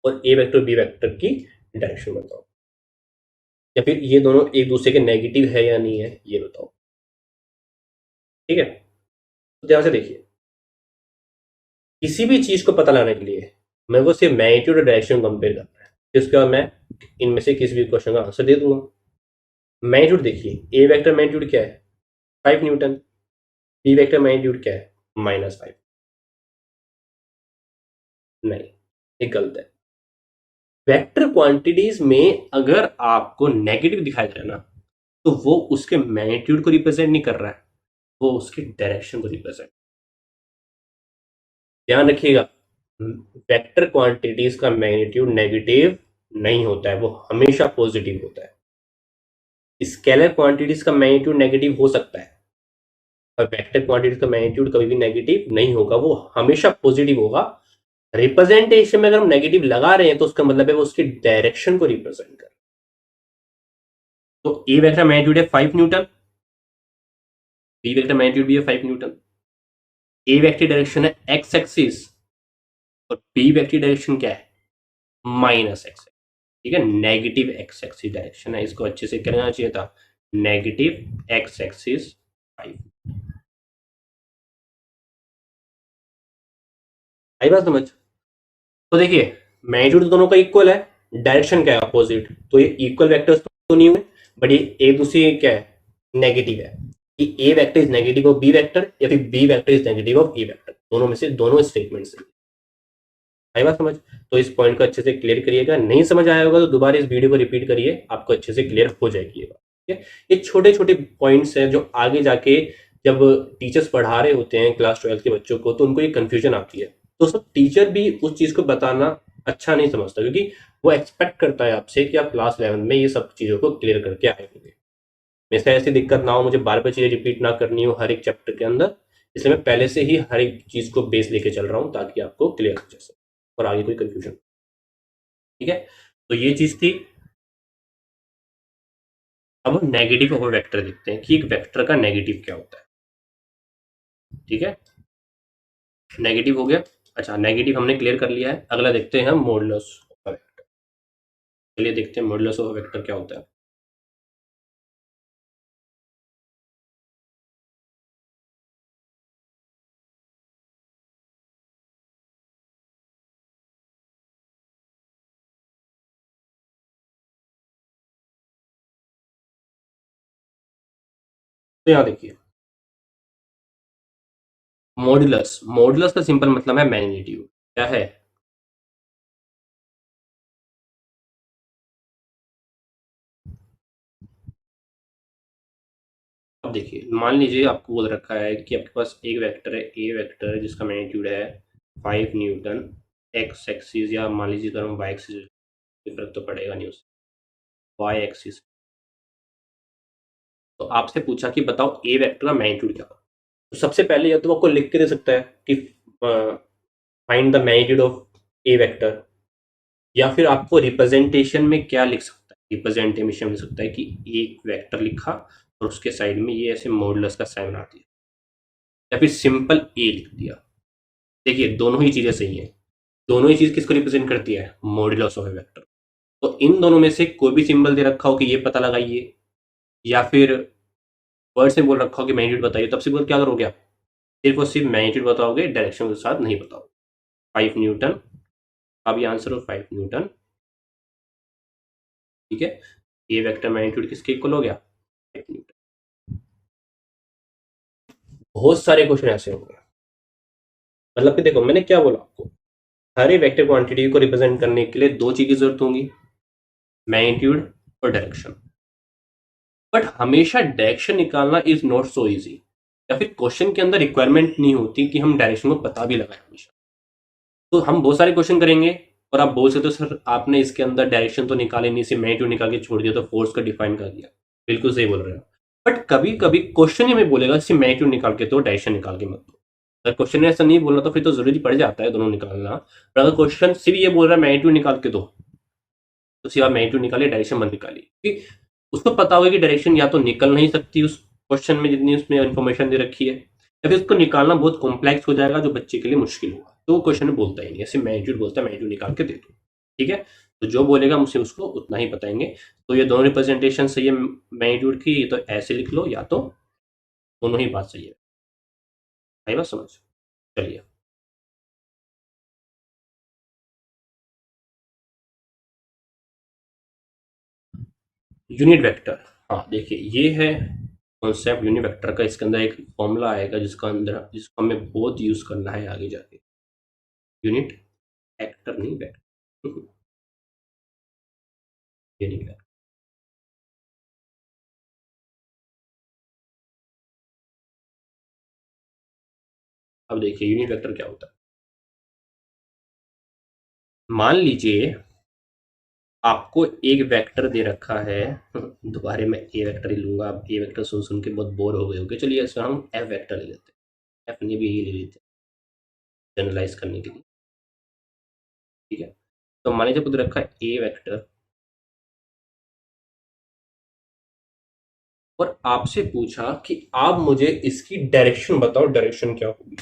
और ए वेक्टर और बी वेक्टर की डायरेक्शन बताओ, या फिर ये दोनों एक दूसरे के नेगेटिव है या नहीं है ये बताओ, ठीक है। तो ध्यान से देखिए, किसी भी चीज को पता लगाने के लिए मेरे को सिर्फ मैग्नीट्यूड और डायरेक्शन कंपेयर करना है। इसके बाद मैं इनमें से किसी भी क्वेश्चन का आंसर दे दूंगा। मैग्नीट्यूड देखिए, ए वेक्टर मैग्नीट्यूड क्या है, 5 न्यूटन। बी वेक्टर मैग्नीट्यूड क्या है, -5। नहीं, ये गलत है। वेक्टर क्वांटिटीज में अगर आपको नेगेटिव दिखाई दे रहा है ना, तो वो उसके मैग्नीट्यूड को रिप्रेजेंट नहीं कर रहा है, वो उसके डायरेक्शन को रिप्रेजेंट। ध्यान रखिएगा, वेक्टर क्वांटिटीज का मैग्नीट्यूड नेगेटिव नहीं होता है, वो हमेशा पॉजिटिव होता है। स्केलर क्वांटिटीज का मैग्नीट्यूड नेगेटिव हो सकता है, और वेक्टर क्वांटिटीज का मैग्नीट्यूड कभी भी नेगेटिव नहीं होगा, वो हमेशा पॉजिटिव होगा। रिप्रेजेंटेशन में अगर हम नेगेटिव लगा रहे हैं तो उसका मतलब है वो उसके डायरेक्शन को रिप्रेजेंट कर। तो ए वेक्टर मैग्नीट्यूड है 5 न्यूटन, बी वेक्टर मैग्नीट्यूड भी है 5 न्यूटन। ए वेक्टर डायरेक्शन है एक्स एक्सिस, और बी वेक्टर डायरेक्शन क्या है, -x। ठीक है, नेगेटिव एक्स एक्सिस डायरेक्शन है, इसको अच्छे से करना चाहिए था, नेगेटिव एक्स एक्सिस 5। आई बात समझ। तो देखिए, मैग्नीट्यूड दोनों का इक्वल है, डायरेक्शन क्या है, अपोजिट, तो ये इक्वल वेक्टर्स तो नहीं हुए, बट ये एक दूसरे क्या है, नेगेटिव है। कि A vector is negative of B vector, या फिर B vector is negative of A vector, दोनों में से दोनों स्टेटमेंट से। आई बात समझ। तो इस पॉइंट को अच्छे से क्लियर करिएगा, नहीं समझ आया होगा तो दोबारा इस वीडियो को रिपीट करिए, आपको अच्छे से क्लियर हो जाएगी ये बात। ठीक है, ये छोटे छोटे पॉइंट्स हैं जो आगे जाके जब टीचर्स पढ़ा रहे होते हैं क्लास 12 के बच्चों को, तो उनको ये कंफ्यूजन आती है, तो सब टीचर भी उस चीज को बताना अच्छा नहीं समझता, क्योंकि वो एक्सपेक्ट करता है आपसे कि आप क्लास 11 में ये सब चीजों को क्लियर करके आए होंगे। मेरे से ऐसी दिक्कत ना हो, मुझे बार बार चीजें रिपीट ना करनी हो हर एक चैप्टर के अंदर, इसलिए मैं पहले से ही हर एक चीज को बेस लेके चल रहा हूँ ताकि आपको क्लियर हो जाए और आगे कोई कंफ्यूजन। ठीक है, तो ये चीज थी। अब हम नेगेटिव ऑफ वेक्टर देखते हैं कि एक वेक्टर का नेगेटिव क्या होता है। ठीक है, नेगेटिव हो गया। अच्छा, नेगेटिव हमने क्लियर कर लिया है, अगला देखते हैं हम मॉडुलस ऑफ वेक्टर। चलिए देखते हैं मॉडुलस ऑफ वेक्टर क्या होता है। तो यहाँ देखिए, मॉडुलस, मॉडुलस का सिंपल मतलब है मैग्नीट्यूड। क्या है, अब देखिए, मान लीजिए आपको बोल रखा है कि आपके पास एक वेक्टर है, ए वेक्टर, जिसका मैग्नीट्यूड है 5 न्यूटन। एक्स एक्सिस, या मान लीजिए अगर हम वाई एक्सिस, फर्क तो पड़ेगा नहीं उससे, वाई एक्सिस। तो आपसे पूछा कि बताओ ए वेक्टर का मैग्नीट्यूड क्या होगा। तो सबसे पहले या तो आपको लिख के दे सकता है कि find the magnitude of A vector, या फिर आपको रिप्रेजेंटेशन में क्या लिख सकता है, रिप्रेजेंटेशन लिख सकता है कि एक वेक्टर लिखा और उसके साइड में ये ऐसे मॉडुलस का साइन बना दिया, या फिर सिंपल ए लिख दिया। देखिए, दोनों ही चीजें सही है, दोनों ही चीज किसको रिप्रेजेंट करती है, मॉडुलस ऑफ ए वेक्टर। तो इन दोनों में से कोई भी सिंबल दे रखा हो कि ये पता लगाइए, या फिर वर्ड से बोल रखा हो कि मैग्नीट्यूड बताइए, तब सिंपल क्या करोगे आप, सिर्फ और सिर्फ मैग्नीट्यूड बताओगे, डायरेक्शन के साथ नहीं बताओगे। 5 न्यूटन, अब ये आंसर हो 5 न्यूटन। ठीक है, ये वेक्टर मैग्नीट्यूड किसके इक्वल हो गया, 5 न्यूटन। बहुत सारे क्वेश्चन ऐसे होंगे, मतलब कि देखो मैंने क्या बोला आपको, हर एक वेक्टर क्वांटिटी को रिप्रेजेंट करने के लिए दो चीज की जरूरत होगी, मैग्नीट्यूड और डायरेक्शन। बट हमेशा डायरेक्शन निकालना इज नॉट सो इजी, या फिर क्वेश्चन के अंदर रिक्वायरमेंट नहीं होती कि हम डायरेक्शन को पता भी लगाएं हमेशा। तो हम बहुत सारे क्वेश्चन करेंगे, और आप बोल सकते हो सर आपने इसके अंदर डायरेक्शन तो निकाले नहीं, सिर्फ मैग्नीट्यूड निकाल के छोड़ दिया, तो फोर्स का डिफाइन कर दिया। बिल्कुल सही बोल रहे हो, बट कभी कभी क्वेश्चन ही हमें बोलेगा सिर्फ मैग्नीट्यूड निकाल के, तो डायरेक्शन निकाल के मत दो। अगर क्वेश्चन ने ऐसा नहीं बोला तो फिर तो जरूरी पड़ जाता है दोनों निकालना, पर अगर क्वेश्चन सिर्फ ये बोल रहा है मैग्नीट्यूड निकाल के दो, तो सिर्फ आप मैग्नीट्यूड निकालिए, डायरेक्शन मत निकालिए, क्योंकि उसको पता होगा कि डायरेक्शन या तो निकल नहीं सकती उस क्वेश्चन में जितनी उसमें इन्फॉर्मेशन दे रखी है, या फिर उसको निकालना बहुत कॉम्प्लेक्स हो जाएगा जो बच्चे के लिए मुश्किल होगा, तो वो क्वेश्चन में बोलता ही नहीं, ऐसे मैग्नीट्यूड बोलता है मैग्नीट्यूड निकाल के दे दो। ठीक है, तो जो बोलेगा मुझसे उसको उतना ही बताएंगे। तो ये दोनों रिप्रेजेंटेशन सही है मैग्नीट्यूड की, ये तो ऐसे लिख लो, या तो दोनों ही बात सही है। आई बात समझ। चलिए, यूनिट वेक्टर, हाँ देखिए ये है कॉन्सेप्ट यूनिट वेक्टर का। इसके अंदर एक फॉर्मूला आएगा जिसको हमें बहुत यूज करना है आगे जाके। यूनिट वेक्टर नहीं वेक्टर, यूनिट वेक्टर। अब देखिए यूनिट वेक्टर क्या होता है। मान लीजिए आपको एक वेक्टर दे रखा है, दोबारा मैं ए वेक्टर ही लूंगा। आप ए वेक्टर सुन सुन के बहुत बोर हो गए होंगे, चलिए इसमें हम एफ वेक्टर ले लेते हैं। एफ नहीं भी यही ले लेते हैं जनरलाइज करने के लिए, ठीक है। तो मान लीजिए खुद रखा है ए वेक्टर, और आपसे पूछा कि आप मुझे इसकी डायरेक्शन बताओ, डायरेक्शन क्या होगी।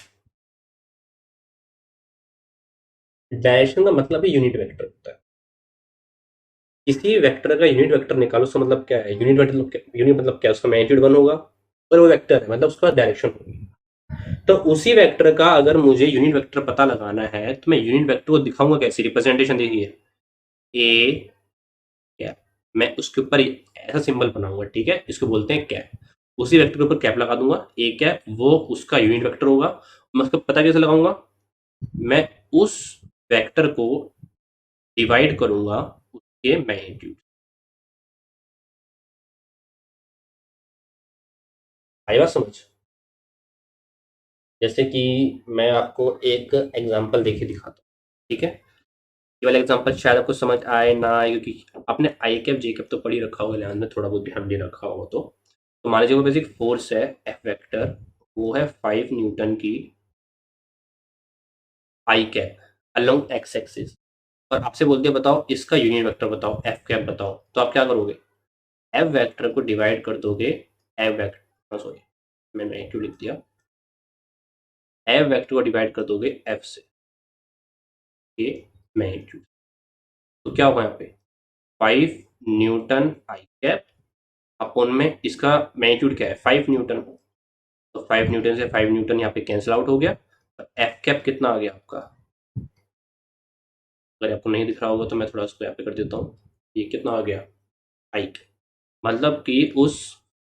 डायरेक्शन का मतलब है यूनिट वेक्टर होता है। किसी वेक्टर का यूनिट वेक्टर निकालो, उसका मतलब क्या है। यूनिट मतलब क्या है, उसका मैग्नीट्यूड 1 होगा और वो वेक्टर है मतलब उसका डायरेक्शन होगी। तो उसी वेक्टर का अगर मुझे यूनिट वेक्टर पता लगाना है तो मैं यूनिट वेक्टर को दिखाऊंगा कैसे। रिप्रेजेंटेशन देखिए, ए कैप, मैं उसके ऊपर ऐसा सिंबल बनाऊंगा, ठीक है, इसको बोलते हैं कैप। उसी वेक्टर के ऊपर कैप लगा दूंगा, ए कैप, वो उसका यूनिट वेक्टर होगा। मैं उसका पता कैसे लगाऊंगा, मैं उस वेक्टर को डिवाइड करूंगा उसके मैग्नीट्यूड। आई बात समझ। जैसे कि मैं आपको एक एग्जांपल देके दिखाता हूँ, ठीक है। ये वाला एग्जांपल शायद आपको समझ आए ना आए, क्योंकि आपने आई कैप जे कैप तो पढ़ी रखा होगा, ध्यान में थोड़ा बहुत ध्यान दे रखा होगा। तो मान लीजिए वो बेसिक फोर्स है एफ वेक्टर, वो है 5 न्यूटन की आई कैप अलोंग एक्स एक्सिस, और आपसे बोलते हैं बताओ इसका यूनिट वेक्टर बताओ, एफ कैप बताओ। तो आप क्या करोगे, एफ वेक्टर को डिवाइड कर दोगे एफ वेक्टर, सॉरी मैंने क्यों लिख दिया, एफ वेक्टर को डिवाइड कर दोगे एफ से, ये मैग्नीट्यूड। तो क्या होगा यहाँ पे 5 न्यूटन आई कैप अपॉन में इसका मैग्नीट्यूड क्या है 5 न्यूटन। तो 5 न्यूटन से 5 न्यूटन यहाँ पे कैंसिल आउट हो गया, और एफ कैप कितना आ गया आपका। अगर आपको नहीं दिख रहा होगा तो मैं थोड़ा उसको यहाँ पे कर देता हूँ। ये कितना आ गया आई कैप, मतलब कि उस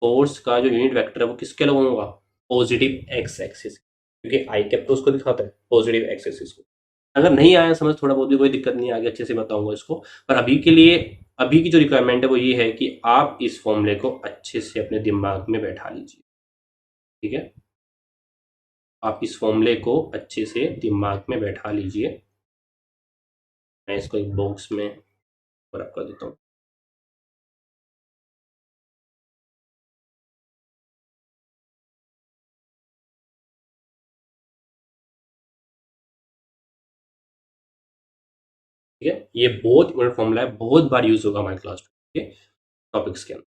फोर्स का जो यूनिट वेक्टर है वो किसके अलग होगा, पॉजिटिव एक्स एक्सिस, क्योंकि आई कैप तो उसको दिखाता है पॉजिटिव एक्स एक्सिस को। अगर नहीं आया समझ, थोड़ा बहुत भी कोई दिक्कत नहीं, आगे अच्छे से बताऊंगा इसको। पर अभी के लिए, अभी की जो रिक्वायरमेंट है वो ये है कि आप इस फॉर्मूले को अच्छे से अपने दिमाग में बैठा लीजिए, ठीक है। आप इस फॉर्मूले को अच्छे से दिमाग में बैठा लीजिए। मैं इसको एक बॉक्स में रख कर देता हूँ। ठीक है, ये बहुत इंपॉर्टेंट फॉर्मूला है, बहुत बार यूज होगा हमारे क्लास के टॉपिक्स के अंदर।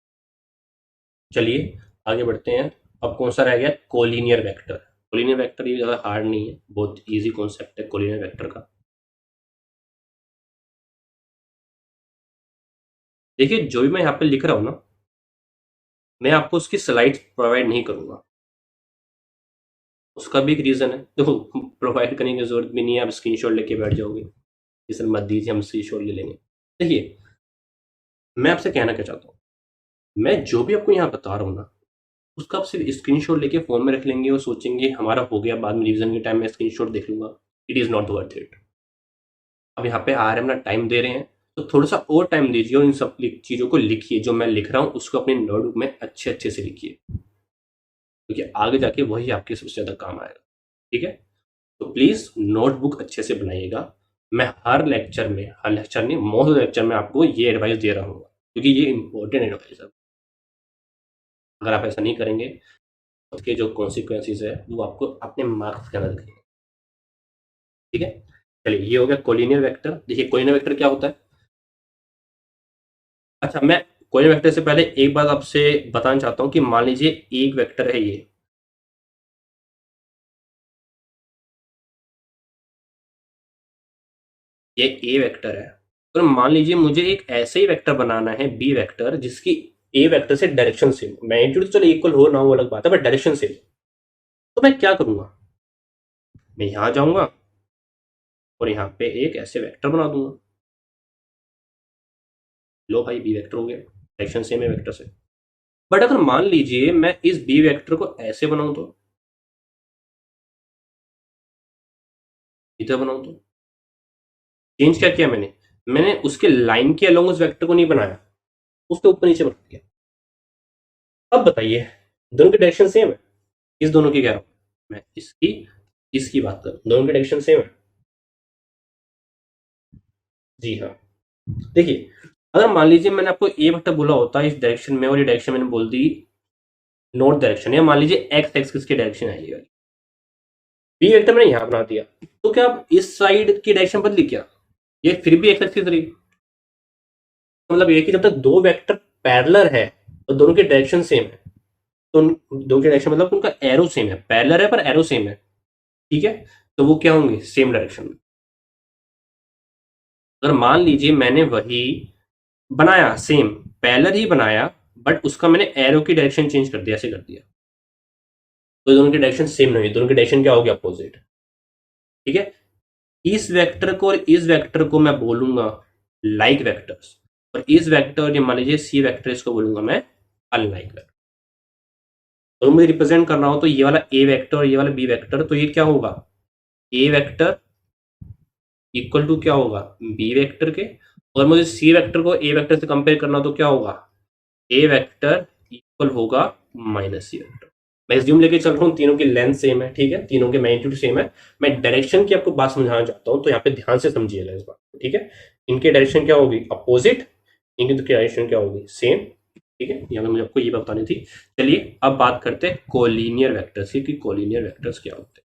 चलिए आगे बढ़ते हैं। अब कौन सा रह गया, कोलिनियर वेक्टर। कोलिनियर वेक्टर ये ज़्यादा हार्ड नहीं है, बहुत इजी कॉन्सेप्ट है कोलिनियर वेक्टर का। देखिए जो भी मैं यहाँ पे लिख रहा हूँ ना, मैं आपको उसकी स्लाइड्स प्रोवाइड नहीं करूँगा। उसका भी एक रीज़न है, देखो प्रोवाइड करने की ज़रूरत भी नहीं है, आप स्क्रीनशॉट लेके बैठ जाओगे। रीज़न मत दीजिए, हम स्क्रीनशॉट ले लेंगे। देखिए मैं आपसे कहना क्या चाहता हूँ, मैं जो भी आपको यहाँ बता रहा हूँ ना, उसका आप सिर्फ स्क्रीनशॉट लेके फ़ोन में रख लेंगे और सोचेंगे हमारा हो गया, बाद में रिवीजन के टाइम में स्क्रीनशॉट देख लूँगा। It is not worth it. अब यहाँ पे आ रहे हैं, अपना टाइम दे रहे हैं, तो थोड़ा सा और टाइम दीजिए और इन सब चीज़ों को लिखिए। जो मैं लिख रहा हूँ उसको अपने नोटबुक में अच्छे अच्छे से लिखिए, क्योंकि आगे जाके वही आपके सबसे ज़्यादा काम आएगा, ठीक है। तो प्लीज़ नोटबुक अच्छे से बनाइएगा। मैं हर लेक्चर नहीं, मोस्ट लेक्चर में आपको ये एडवाइस दे रहा हूँ, क्योंकि ये इंपॉर्टेंट एडवाइस है। अगर आप ऐसा नहीं करेंगे तो उसके जो कॉन्सिक्वेंसेज है वो आपको अपने मार्क्स के अंदर दिखेंगे, ठीक है। चलिए ये हो गया कोलिनियर वेक्टर। देखिए कोलिनियर वेक्टर क्या होता है। अच्छा, मैं कोलिनियर वेक्टर से पहले एक बात आपसे बताना चाहता हूँ कि मान लीजिए एक वेक्टर है ये ए वेक्टर है, और मान लीजिए मुझे एक ऐसे ही वेक्टर बनाना है बी वेक्टर जिसकी ए वेक्टर से डायरेक्शन सेम, मैग्नीट्यूड तो चलो इक्वल हो ना हो अलग बात है, बट डायरेक्शन सेम। तो मैं क्या करूंगा, मैं यहाँ जाऊंगा और यहाँ पे एक ऐसे वेक्टर बना दूंगा। लो भाई बी वेक्टर हो गया। डायरेक्शन सेम है वेक्टर से। बट अगर मान लीजिए मैं इस बी वेक्टर को ऐसे बनाऊं तो, इधर बनाऊं तो, चेंज क्या किया मैंने उसके लाइन के अलोंग उस वेक्टर को नहीं बनाया, उसके ऊपर नीचे बना दिया। अब बताइए दोनों की डायरेक्शन सेम है, इस दोनों की कह रहा हूं मैं, इसकी इसकी बात करूं, दोनों की डायरेक्शन सेम है। जी हाँ, देखिए अगर मान लीजिए मैंने आपको ए वेक्टर बोला होता इस डायरेक्शन में और ये डायरेक्शन मैंने बोल दी नॉर्थ डायरेक्शन, या मान लीजिए एक्स एक्सिस की डायरेक्शन है ये वाली, बी वेक्टर मैंने यहां बना दिया, तो क्या आप इस साइड की डायरेक्शन बदली क्या? ये फिर भी एक्स एक्सिस रही। मतलब ये कि जब तक दो वेक्टर पैरेलल है तो दोनों की डायरेक्शन सेम है, तो दोनों की डायरेक्शन मतलब उनका एरो सेम है, पैरेलल है पर एरो सेम है, ठीक है, तो वो क्या होंगे, सेम डायरेक्शन में। अगर मान लीजिए मैंने वही बनाया सेम, पैरेलल ही बनाया, बट उसका मैंने एरो की डायरेक्शन चेंज कर दिया, ऐसे कर दिया, तो दोनों की डायरेक्शन सेम नहीं, दोनों की डायरेक्शन क्या होगी, अपोजिट। ठीक है, इस वेक्टर को और इस वेक्टर को मैं बोलूंगा लाइक वेक्टर्स, और इस वेक्टर ये मान लीजिए सी वेक्टर, इसको बोलूंगा मैं अनलाइक वेक्टर। तो मुझे रिप्रेजेंट करना हो तो ये वाला ए वेक्टर और ये वाला बी वेक्टर, तो ये क्या होगा, ए वेक्टर इक्वल टू क्या होगा, बी वेक्टर के, और मुझे सी वेक्टर को ए वेक्टर से कंपेयर करना हो तो क्या होगा, ए वेक्टर इक्वल होगा माइनस सी वेक्टर। मैं एज्यूम लेके चल रहा हूँ तीनों की लेंथ सेम है, ठीक है, तीनों के मैग्नीट्यूड सेम है। मैं डायरेक्शन की आपको बात समझाना चाहता हूँ, तो यहाँ पे ध्यान से समझिएगा इस बात को, ठीक है। इनकी डायरेक्शन क्या होगी, अपोजिट, इनकी तो डायरेक्शन क्या होगी, सेम, ठीक है। यहाँ पे मुझे आपको ये बतानी थी। चलिए अब बात करते हैं कोलिनियर वेक्टर्स की, कि कोलिनियर वेक्टर्स क्या होते हैं।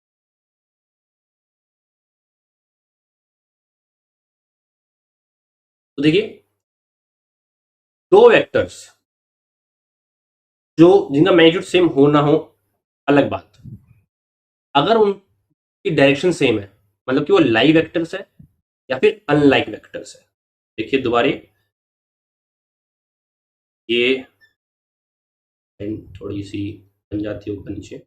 तो देखिए दो वेक्टर्स जो जिनका मैग्नीट्यूड सेम हो ना हो अलग बात, अगर उनकी डायरेक्शन सेम है, मतलब कि वो लाइक वेक्टर्स है या फिर अनलाइक वेक्टर्स है। देखिए दोबारा ये थोड़ी सी बन जाती है ऊपर नीचे,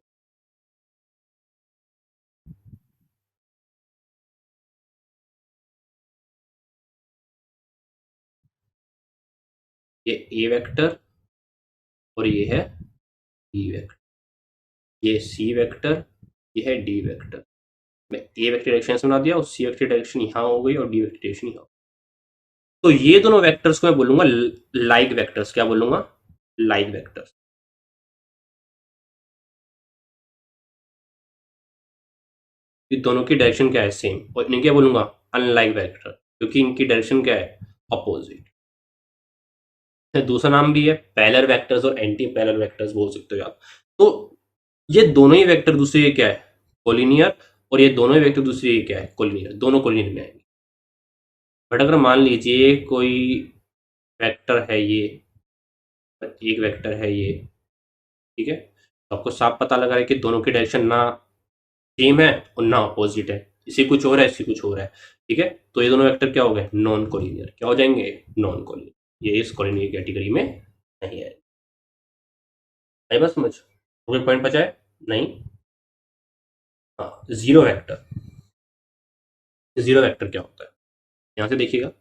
ये ए वेक्टर और ये है बी वेक्टर, ये सी वेक्टर, ये है डी वेक्टर। मैं ए वेक्टर डायरेक्शन से बना दिया और सी वेक्टर डायरेक्शन यहाँ हो गई और डी वेक्टर डायरेक्शन यहाँ। तो ये दोनों वेक्टर्स को मैं बोलूंगा लाइक वेक्टर्स, क्या बोलूंगा, लाइक वेक्टर्स। ये दोनों की डायरेक्शन क्या है, सेम, और इन्हें क्या बोलूंगा, अनलाइक वेक्टर, क्योंकि इनकी डायरेक्शन क्या है, अपोजिट। दूसरा नाम भी है पैरेलल वेक्टर्स और एंटी पैरेलल वेक्टर्स बोल सकते हो आप। तो ये दोनों ही वेक्टर दूसरे के क्या है, कोलिनियर, और ये दोनों ही वेक्टर दूसरे के क्या है, कोलिनियर, दोनों कोलिनियर में आएंगे। बट अगर मान लीजिए कोई वेक्टर है ये, एक वेक्टर है ये, ठीक है, तो आपको साफ पता लगा है कि दोनों की डायरेक्शन ना सेम है और ना अपोजिट है, इसी कुछ और है, इसी कुछ और है, ठीक है। तो ये दोनों वेक्टर क्या हो गए, नॉन कोलिनियर, क्या हो जाएंगे, नॉन कोलिनियर, ये इस कोलिनियर कैटेगरी में नहीं है। आई बात समझ, कोई पॉइंट बचा है, नहीं। हाँ, जीरो वेक्टर, जीरो वेक्टर क्या होता है, यहां से देखिएगा।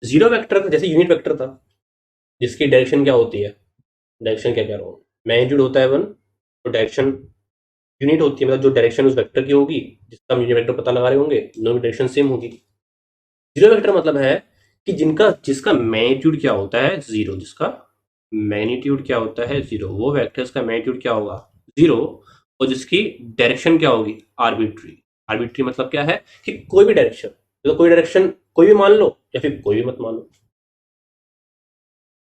जीरो वेक्टर जैसे यूनिट वेक्टर था, जिसकी डायरेक्शन क्या होती है, डायरेक्शन क्या कह रहा हूँ, मैग्नीट्यूड होता है वन, तो डायरेक्शन यूनिट होती है, मतलब जो डायरेक्शन उस वेक्टर की होगी, जिसका हम यूनिट वेक्टर पता लगा रहे होंगे, दोनों की डायरेक्शन सेम होगी। जीरो वेक्टर मतलब है कि जिसका मैग्नीट्यूड क्या होता है, जीरो, जिसका मैग्नीट्यूड क्या होता है, जीरो, वो वेक्टर्स का मैग्नीट्यूड क्या होगा, जीरो, और जिसकी डायरेक्शन क्या होगी, आर्बिट्री। आर्बिट्री मतलब क्या है कि कोई भी डायरेक्शन, तो कोई डायरेक्शन कोई भी मान लो या फिर कोई भी मत मान लो।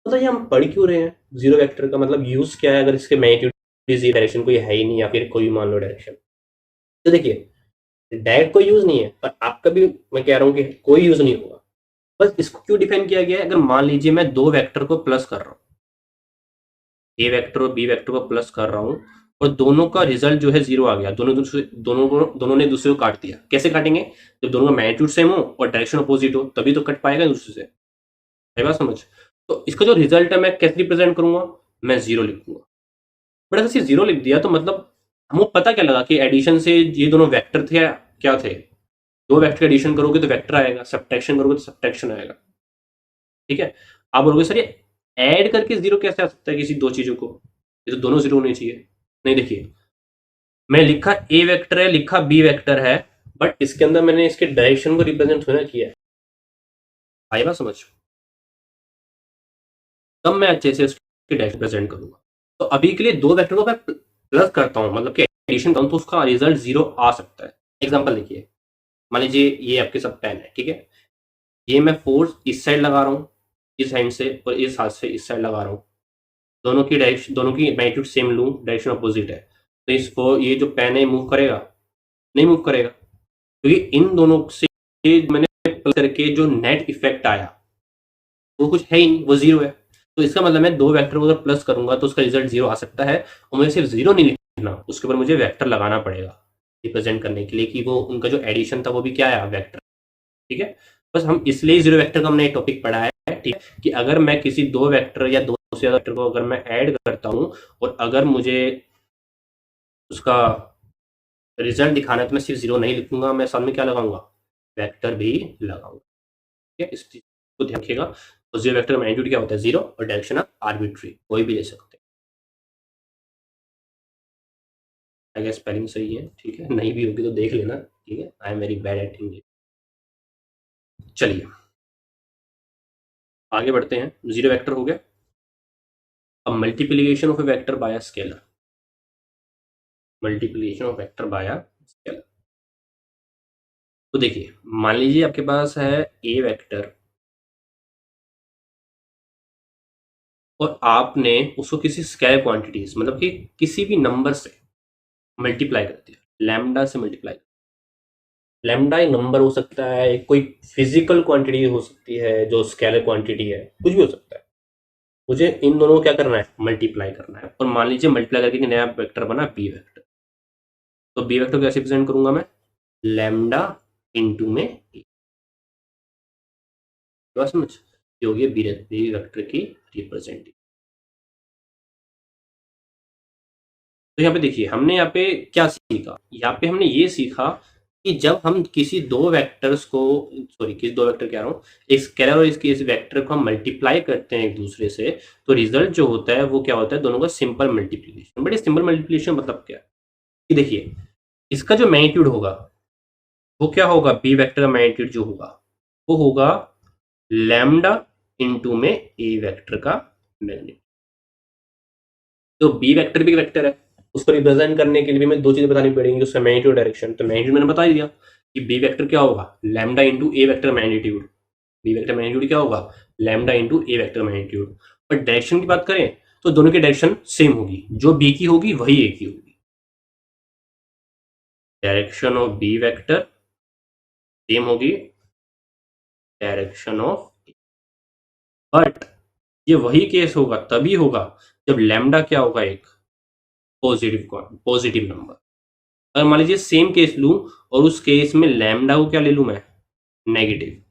तो ये हम पढ़ क्यों रहे हैं, जीरो वेक्टर का मतलब यूज क्या है, अगर इसके मैग्नीट्यूड डायरेक्शन कोई है ही नहीं या फिर कोई भी मान लो डायरेक्शन। तो देखिए डायरेक्ट कोई यूज नहीं है, पर आपका भी मैं कह रहा हूँ कि कोई यूज नहीं होगा। बस इसको क्यों डिफाइन किया गया है, अगर मान लीजिए मैं दो वेक्टर को प्लस कर रहा हूँ, ए वेक्टर और बी वेक्टर को प्लस कर रहा हूँ, और दोनों का रिजल्ट जो है जीरो आ गया, दोनों ने दूसरे को काट दिया, कैसे काटेंगे, जब दोनों का मैग्नीट्यूड सेम हो और डायरेक्शन अपोजिट हो, तभी तो कट पाएगा दूसरे से, है बात समझ। तो इसका जो रिजल्ट है मैं कैसे रिप्रेजेंट करूंगा, मैं जीरो लिखूंगा। बट अगर जीरो लिख दिया तो मतलब हमको पता क्या लगा कि एडिशन से ये दोनों वेक्टर थे, क्या थे, दो वेक्टर का एडिशन करोगे तो वेक्टर आएगा, सब्ट्रैक्शन करोगे तो सब्ट्रैक्शन आएगा। ठीक है। आप बोलोगे सर ये ऐड करके जीरो कैसे आ सकता है किसी दो चीजों को, ये तो दोनों जीरो होने चाहिए। नहीं, देखिए मैं लिखा ए वेक्टर है, लिखा बी वेक्टर है, बट इसके अंदर मैंने इसके डायरेक्शन को रिप्रेजेंट होना किया है। आई बात समझ? तब मैं अच्छे से उसकी डायरेक्शन प्रेजेंट करूंगा। तो अभी के लिए दो वेक्टर को मैं प्लस करता हूं, मतलब कि एडिशन करूं, तो उसका रिजल्ट जीरो आ सकता है। एग्जांपल देखिए, मान लीजिए ये आपके सब पेन है, ठीक है। ये मैं फोर्स इस साइड लगा रहा हूँ, इस हैंड से, और इस हाथ से इस साइड लगा रहा हूँ। दोनों की डायरेक्शन, दोनों की मैग्नीट्यूड सेम लूँ, डायरेक्शन अपोजिट है, तो इसको ये जो पेन है मूव करेगा? नहीं मूव करेगा, क्योंकि इन दोनों से मैंने प्लस करके जो नेट इफेक्ट आया वो कुछ है ही नहीं, वो जीरो है। तो इसका मतलब मैं दो वेक्टर को अगर प्लस करूंगा तो उसका रिजल्ट जीरो आ सकता है। और मुझे सिर्फ जीरो नहीं लिखना, उसके ऊपर मुझे वेक्टर लगाना पड़ेगा रिप्रेजेंट करने के लिए कि वो उनका जो एडिशन था वो भी क्या आया, वेक्टर। ठीक है। बस हम इसलिए जीरो वेक्टर का हमने एक टॉपिक पढ़ा है, ठीक है, कि अगर मैं किसी दो वेक्टर या दो से ज्यादा वेक्टर को अगर मैं ऐड करता हूँ और अगर मुझे उसका रिजल्ट दिखाना है तो मैं सिर्फ जीरो नहीं लिखूंगा, मैं साथ में क्या लगाऊंगा, वेक्टर भी लगाऊंगा। ठीक है, इस चीज को ध्यान रखिएगा। तो जीरो वेक्टर का मैग्नीट्यूड क्या होता है, जीरो, और डायरेक्शन आप आर्बिट्री कोई भी ले सकते हैं। अगर स्पेलिंग सही है, ठीक है, नहीं भी होगी तो देख लेना, ठीक है। I am very bad at English. चलिए आगे बढ़ते हैं। जीरो वेक्टर हो गया। अब multiplication of A vector by a scalar, multiplication of vector by a scalar. तो देखिए मान लीजिए आपके पास है ए वेक्टर और आपने उसको किसी स्केलर क्वांटिटीज, मतलब कि किसी भी नंबर से मल्टीप्लाई कर दिया, लैम्डा से मल्टीप्लाई। लैम्डा एक नंबर हो सकता है, कोई फिजिकल क्वांटिटी हो सकती है जो स्केलर क्वांटिटी है, कुछ भी हो सकता है। मुझे इन दोनों को क्या करना है, मल्टीप्लाई करना है। और मान लीजिए मल्टीप्लाई करके एक नया वेक्टर बना बी वेक्टर। तो बी वेक्टर को कैसे प्रेजेंट करूंगा मैं, लैम्डा इंटू में ए। बात समझ, ये हो गया बी वेक्टर की रिप्रेजेंटेशन। तो यहाँ पे देखिए हमने यहाँ पे क्या सीखा, यहाँ पे हमने ये सीखा कि जब हम किसी दो वेक्टर्स को, सॉरी किसी दो वेक्टर कह रहा हूँ, एक स्केलर और इसके इस वेक्टर को हम मल्टीप्लाई करते हैं एक दूसरे से, तो रिजल्ट जो होता है वो क्या होता है, दोनों का simple multiplication. But simple multiplication मतलब क्या है कि देखिए इसका जो मैग्नीट्यूड होगा वो क्या होगा, बी वेक्टर का मैग्नीट्यूड जो होगा वो होगा लैम्डा इंटू में ए वेक्टर का मैग्नीट्यूड। तो बी वेक्टर भी वेक्टर है, उसको रिप्रेजेंट करने के लिए भी मैं दो चीजें बतानी पड़ेंगी, उसका मैग्नीट्यूड डायरेक्शन। तो मैग्नीट्यूड मैंने बता ही दिया कि बी वेक्टर क्या होगा, lambda into A vector magnitude. B vector magnitude क्या होगा, lambda into A vector magnitude. पर डायरेक्शन की बात करें तो दोनों की डायरेक्शन सेम होगी, जो बी की होगी वही ए की होगी। Direction of B vector same होगी डायरेक्शन ऑफ, बट ये वही केस होगा, तभी होगा जब लैम्डा क्या होगा, एक पॉजिटिव नंबर। अगर मान लीजिए सेम केस लूं और उस केस में लैम्डा को क्या ले लूं मैं, नेगेटिव,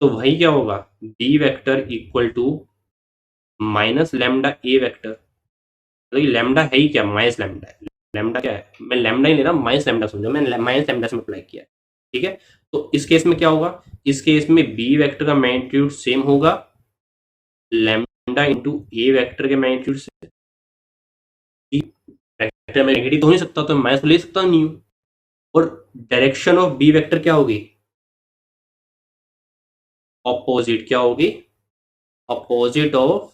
तो वही क्या होगा, B vector equal to minus lambda A vector. मतलब ये लैम्डा है ही क्या, माइनस लैम्डा है। लैम्डा क्या है, मैं लैम्डा ही ले रहा हूँ, माइनस लैम्डा समझो, मैंने माइनस लैम्डा से अप्लाई किया है। ठीक है। तो इस केस में क्या होगा, इस केस में बी वेक्टर का मैग्नीट्यूड सेम होगा लैम्डा इंटू ए वेक्टर के मैग्नीट्यूड से। वेक्टर में नेगेटिव तो हो नहीं सकता, तो माइनस तो ले सकता नहीं हूँ। और डायरेक्शन ऑफ बी वेक्टर क्या होगी, ऑपोजिट क्या होगी, ऑपोजिट ऑफ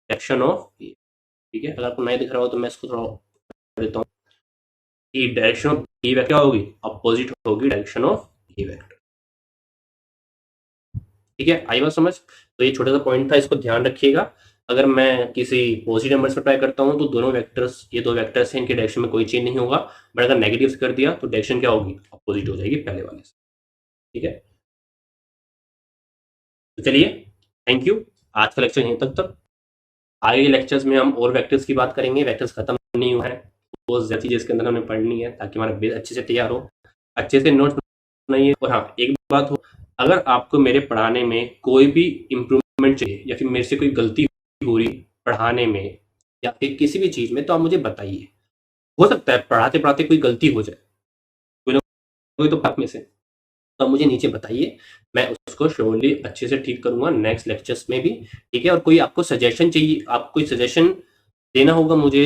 डायरेक्शन ऑफ ए। ठीक है, अगर आपको नहीं दिख रहा हो तो मैं इसको थोड़ा कर देता हूँ कि डायरेक्शन ऑफ बी वेक्टर क्या होगी, ऑपोजिट होगी डायरेक्शन ऑफ ए वेक्टर। ठीक है, आई बात समझ। तो ये छोटा सा पॉइंट था, इसको ध्यान रखिएगा। अगर मैं किसी पॉजिटिव नंबर से ट्राई करता हूँ तो दोनों वेक्टर्स, ये दो वेक्टर्स हैं, इनके डायरेक्शन में कोई चेंज नहीं होगा। बट अगर नेगेटिव कर दिया तो डायरेक्शन क्या होगी, अपोजिट हो जाएगी पहले वाले से। ठीक है, तो चलिए, थैंक यू। आज का लेक्चर यहीं तक। आगे के लेक्चर्स में हम और वेक्टर्स की बात करेंगे, वेक्टर्स खत्म नहीं हुआ है, वो ज्यादा चीजें इसके अंदर हमें पढ़नी है ताकि हमारा बेस अच्छे से तैयार हो। अच्छे से नोट्स बनाइए। और हाँ एक बात हो, अगर आपको मेरे पढ़ाने में कोई भी इम्प्रूवमेंट चाहिए या फिर मेरे से कोई गलती हो रही पढ़ाने में या फिर किसी भी चीज में, तो आप मुझे बताइए। हो सकता है पढ़ाते पढ़ाते कोई गलती हो जाए, कोई ना कोई तो बात में से, तो आप मुझे नीचे बताइए, मैं उसको श्योरली अच्छे से ठीक करूँगा नेक्स्ट लेक्चर्स में भी, ठीक है? और कोई आपको सजेशन चाहिए, आप कोई सजेशन देना होगा मुझे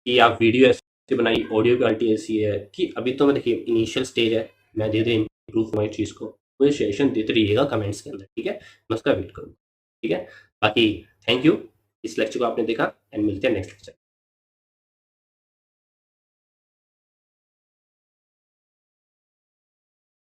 कि आप वीडियो ऐसे बनाइए, ऑडियो क्वालिटी ऐसी है कि अभी तो मैं देखिए इनिशियल स्टेज है, मैं धीरे-धीरे इम्प्रूव करूँगा इस चीज़ को। मुझे सजेशन देते रहिएगा कमेंट्स के अंदर, ठीक है? मैं उसका वेट करूँगा, ठीक है? बाकी थैंक यू, इस लेक्चर को आपने देखा एंड मिलते हैं नेक्स्ट लेक्चर।